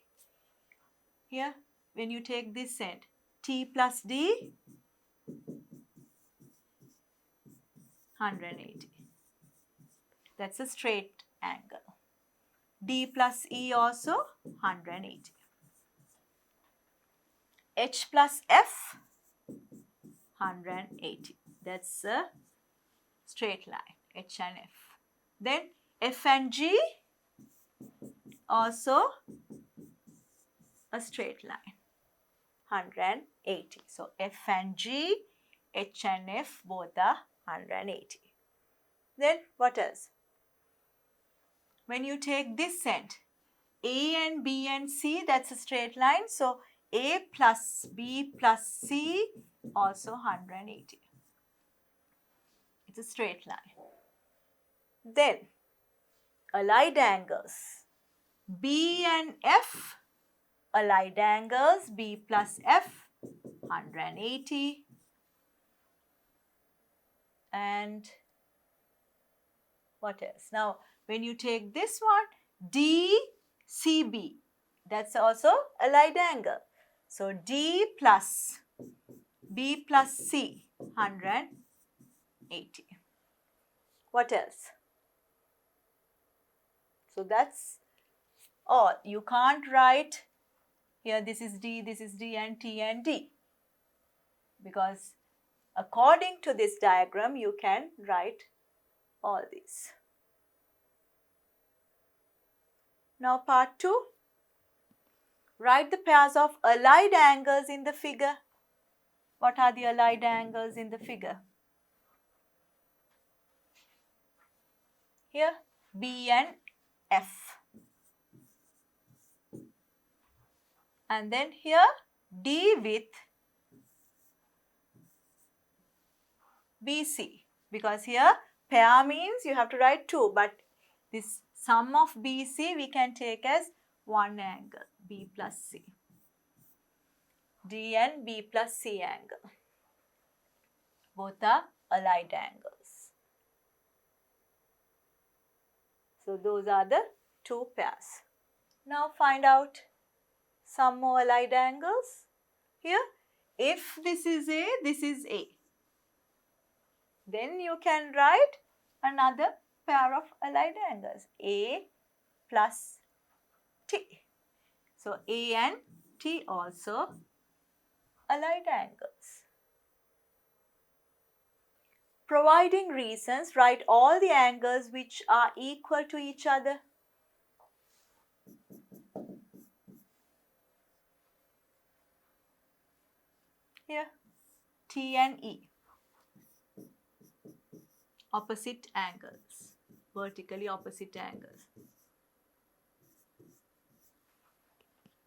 Here, when you take this end, T plus D, 180. That's a straight angle. D plus E also 180. H plus F, 180. That's a straight line, H and F. Then F and G, also a straight line, 180. So F and G, H and F both are 180. Then what else? When you take this end, A and B and C, that's a straight line. So A plus B plus C also 180. It's a straight line. Then allied angles, B and F, allied angles, B plus F, 180. And what else? Now, when you take this one, DCB, that's also allied angle. So, D plus B plus C, 180. What else? So, that's all. You can't write here this is D and T and D, because according to this diagram, you can write all these. Now part 2. Write the pairs of allied angles in the figure. What are the allied angles in the figure? Here, B and F. And then here, D with BC. Because here, pair means you have to write 2. But this sum of BC we can take as one angle, B plus C. D and B plus C angle. Both are allied angles. So those are the 2 pairs. Now find out some more allied angles. Here, if this is A, this is A. Then you can write another pair of allied angles, A plus T. So A and T also allied angles. Providing reasons, write all the angles which are equal to each other. Here, T and E, opposite angles, vertically opposite angles.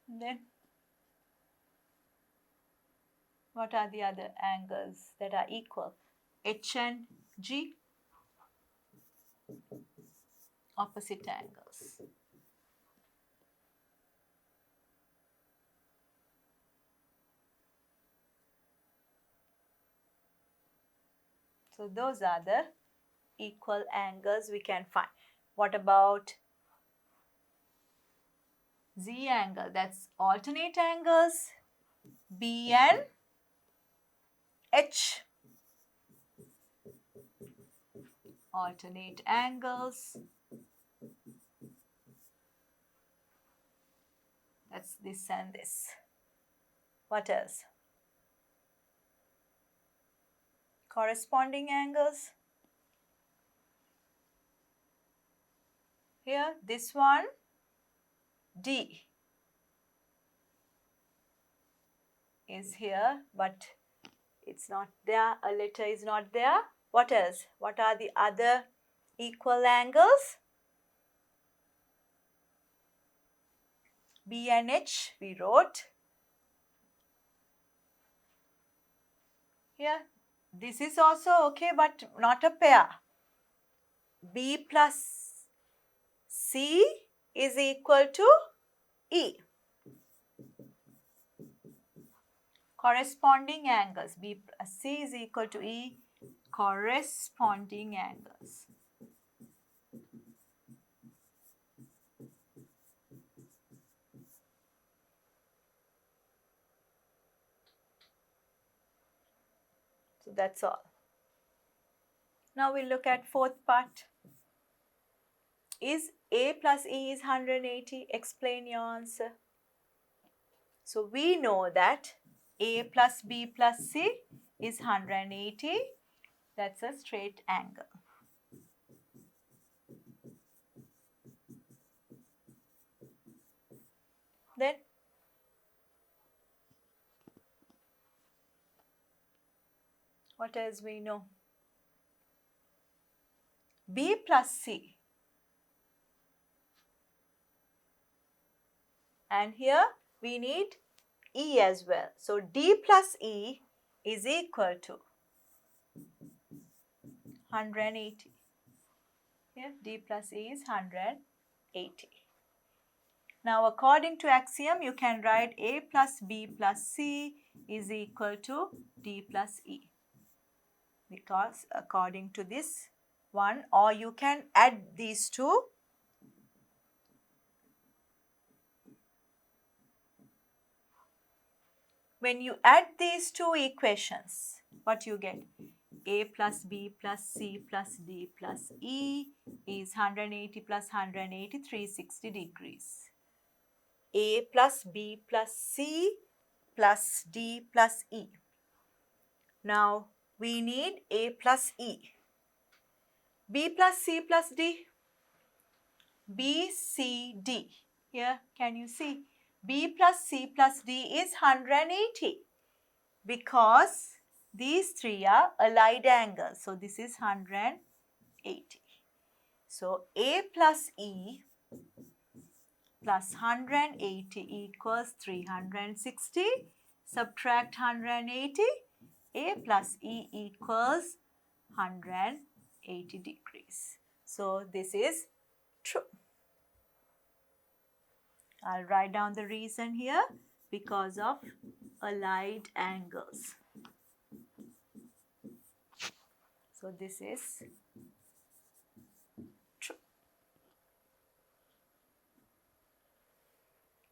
Then, what are the other angles that are equal? H and G, opposite angles. So those are the equal angles we can find. What about Z angle? That's alternate angles, B and H. Alternate angles. That's this and this. What else? Corresponding angles. Here, this one, D is here, but it's not there. A letter is not there. What else? What are the other equal angles? B and H we wrote. Here, this is also okay, but not a pair. B plus C is equal to E. Corresponding angles. B plus C is equal to E. Corresponding angles. So that's all. Now we'll look at fourth part. Is A plus E is 180? Explain your answer. So we know that A plus B plus C is 180. That's a straight angle. Then what else we know? B plus C. And here we need E as well. So D plus E is equal to 180. Here D plus E is 180. Now according to axiom, you can write A plus B plus C is equal to D plus E. Because according to this one, or you can add these two. When you add these two equations, what you get? A plus B plus C plus D plus E is 180 plus 180, 360 degrees. A plus B plus C plus D plus E. Now we need A plus E. B plus C plus D. B, C, D. Here, can you see? B plus C plus D is 180 because these three are allied angles. So this is 180. So A plus E plus 180 equals 360. Subtract 180. A plus E equals 180 degrees. So this is true. I'll write down the reason here, because of allied angles. So this is true.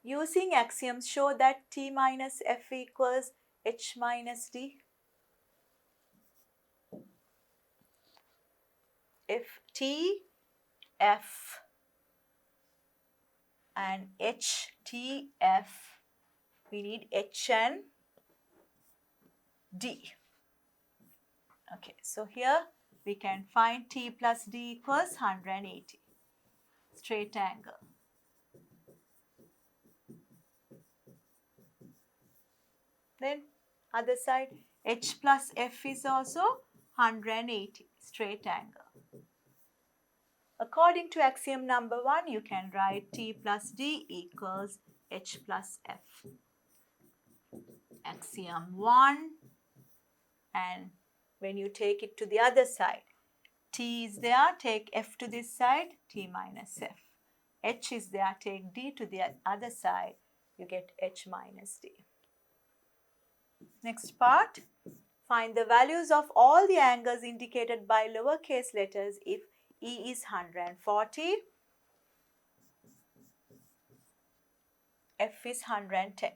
Using axioms, show that T minus F equals H minus D. If T, F and H, T, F, we need H and D. Okay, so here we can find T plus D equals 180. Straight angle. Then other side, H plus F is also 180. Straight angle. According to axiom number 1, you can write T plus D equals H plus F. Axiom 1, and when you take it to the other side, T is there, take F to this side, T minus F. H is there, take D to the other side, you get H minus D. Next part, find the values of all the angles indicated by lowercase letters if E is 140, F is 110.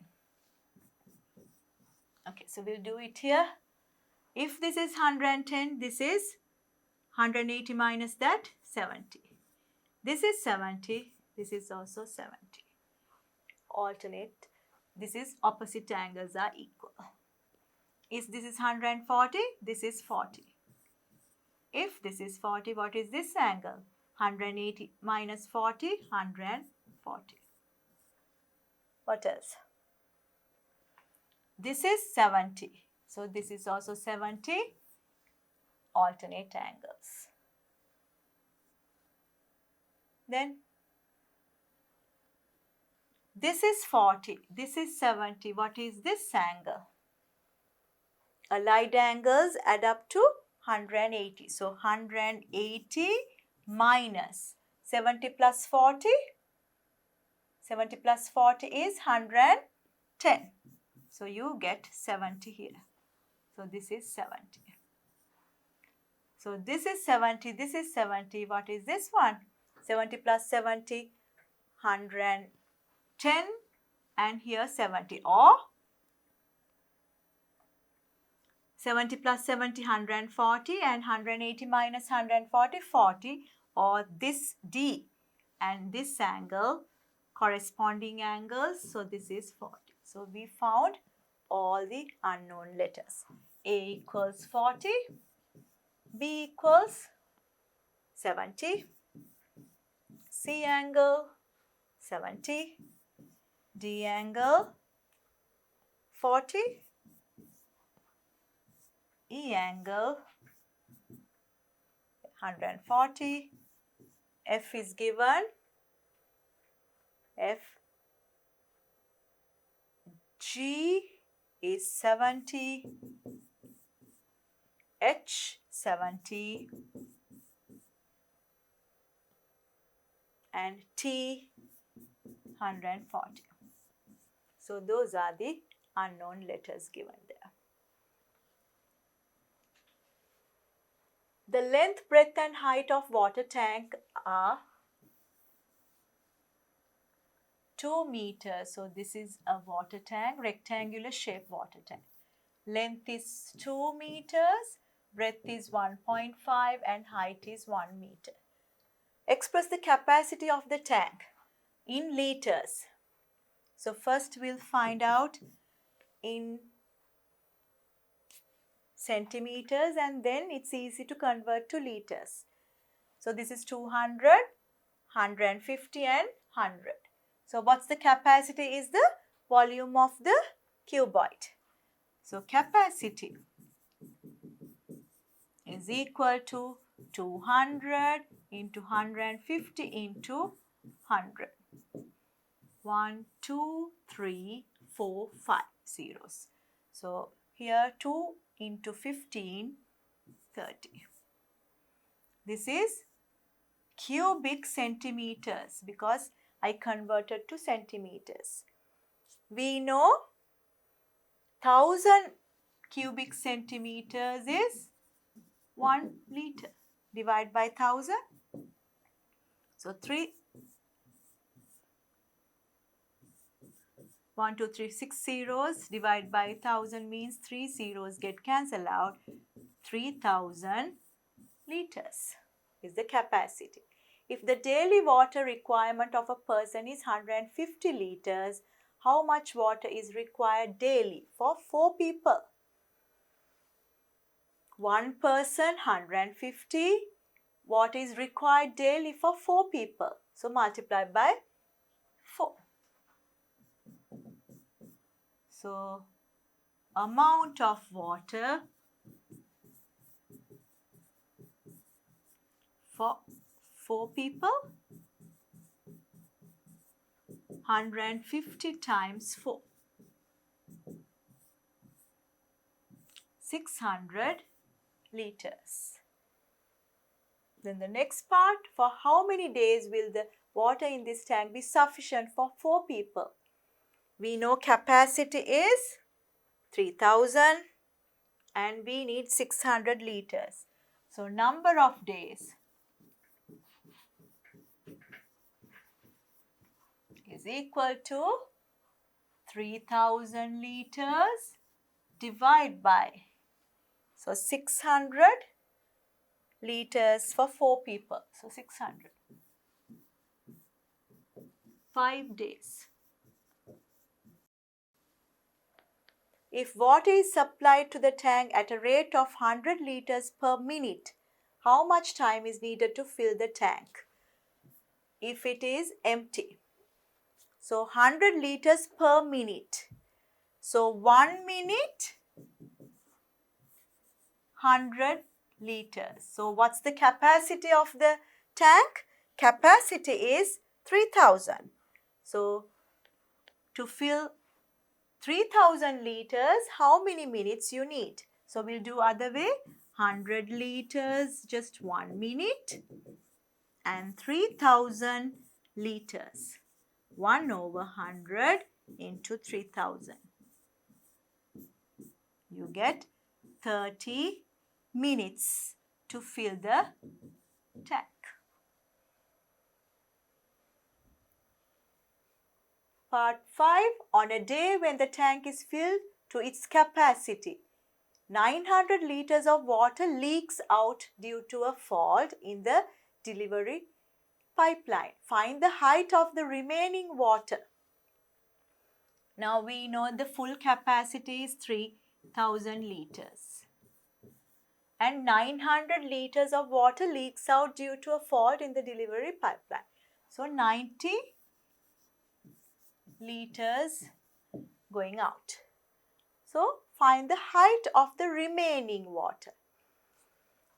Okay, so we'll do it here. If this is 110, this is 180 minus that, 70. This is 70, this is also 70. alternate, this is opposite angles are equal. If this is 140, this is 40. If this is 40, what is this angle? 180 minus 40, 140. What else? This is 70. So this is also 70 alternate angles. Then this is 40. This is 70. What is this angle? Allied angles add up to 180. So 180 minus 70 plus 40. 70 plus 40 is 110. So you get 70 here. So this is 70. So this is 70, this is 70. What is this one? 70 plus 70, 110, and here 70. Or 70 plus 70, 140, and 180 minus 140, 40. Or this D and this angle, corresponding angles. So this is 40. So we found all the unknown letters. A equals 40, B equals 70, C angle 70, D angle 40, E angle 140, F is given, F, G is 70, H 70, and T 140. So those are the unknown letters given there. The length, breadth and height of water tank are 2 meters. So this is a water tank, rectangular shaped water tank. Length is 2 meters, breadth is 1.5 and height is 1 meter. Express the capacity of the tank in liters. So first we'll find out in centimeters and then it's easy to convert to liters. So this is 200, 150 and 100. So what's the capacity is the volume of the cuboid. So capacity is equal to 200 into 150 into 100. 1, 2, 3, 4, 5 zeros. So here 2 into 15, 30. This is cubic centimeters because I converted to centimeters. We know 1000 cubic centimeters is 1 liter. Divide by 1000. So 1, 2, 3, 6 zeros. Divide by 1000 means 3 zeros get cancelled out. 3000 liters is the capacity. If the daily water requirement of a person is 150 liters, how much water is required daily for 4 people? One person 150. What is required daily for 4 people? So multiply by 4. So amount of water for 4 people, 150 times 4. 600 liters. Then the next part, for how many days will the water in this tank be sufficient for 4 people? We know capacity is 3000 and we need 600 liters. So number of days is equal to 3000 liters divided by, so 600 liters for 4 people. So 600. 5 days. if water is supplied to the tank at a rate of 100 liters per minute, how much time is needed to fill the tank if it is empty? So 100 liters per minute. So 1 minute, 100 liters. So what's the capacity of the tank? Capacity is 3000. So to fill 3000 liters, how many minutes you need? So we'll do other way. 100 liters, just 1 minute, and 3000 liters. 1 over 100 into 3000. You get 30 minutes to fill the tank. Part 5. On a day when the tank is filled to its capacity, 900 liters of water leaks out due to a fault in the delivery pipeline. Find the height of the remaining water. Now we know the full capacity is 3000 liters. And 900 liters of water leaks out due to a fault in the delivery pipeline. So 90 liters going out. So find the height of the remaining water.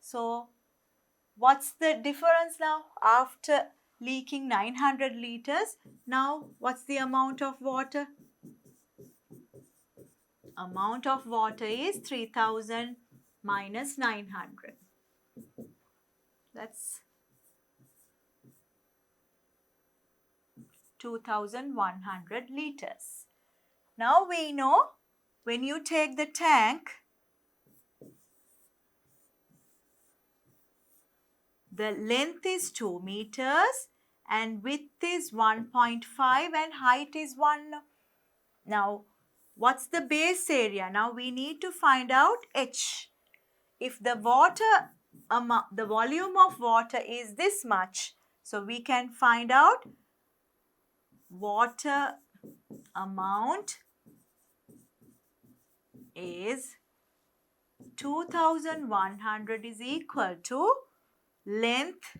So what's the difference now after leaking 900 liters? Now what's the amount of water? Amount of water is 3000 minus 900. That's 2100 liters. Now we know when you take the tank, the length is 2 meters and width is 1.5 and height is 1. Now what's the base area? Now we need to find out H. If the the volume of water is this much, so we can find out water amount is 2100 is equal to length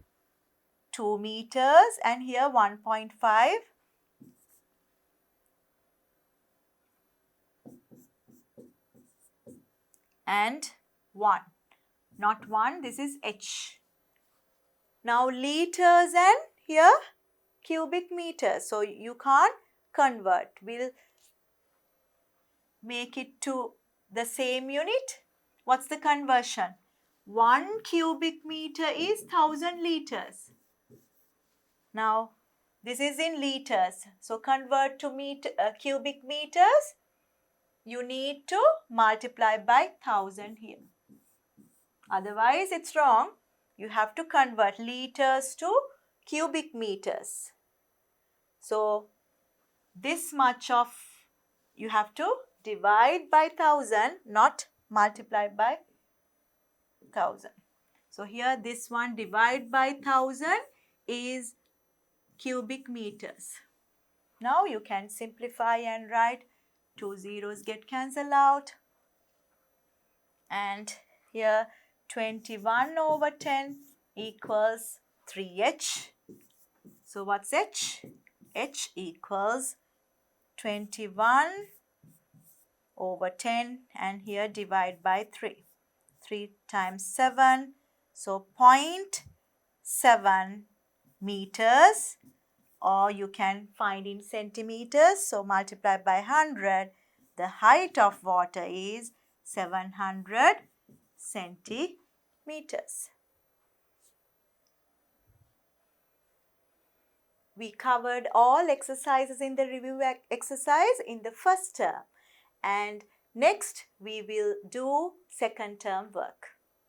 2 meters and here 1.5 and 1. Not 1, this is H. Now liters and here cubic meters. So you can't convert. We'll make it to the same unit. What's the conversion? 1 cubic meter is 1000 liters. Now this is in liters. So convert to cubic meters. You need to multiply by 1000 here. Otherwise it's wrong. You have to convert liters to cubic meters. So this much of you have to divide by 1000, not multiply by 1000. So here this one divide by 1000 is cubic meters. Now you can simplify and write 2 zeros get cancelled out and here 21 over 10 equals 3H. So what's H? H equals 21 over 10 and here divide by 3. 3 times 7, so 0.7 meters, or you can find in centimeters, so multiply by 100. The height of water is 700 centimeters. We covered all exercises in the review exercise in the first term, and next we will do second term work.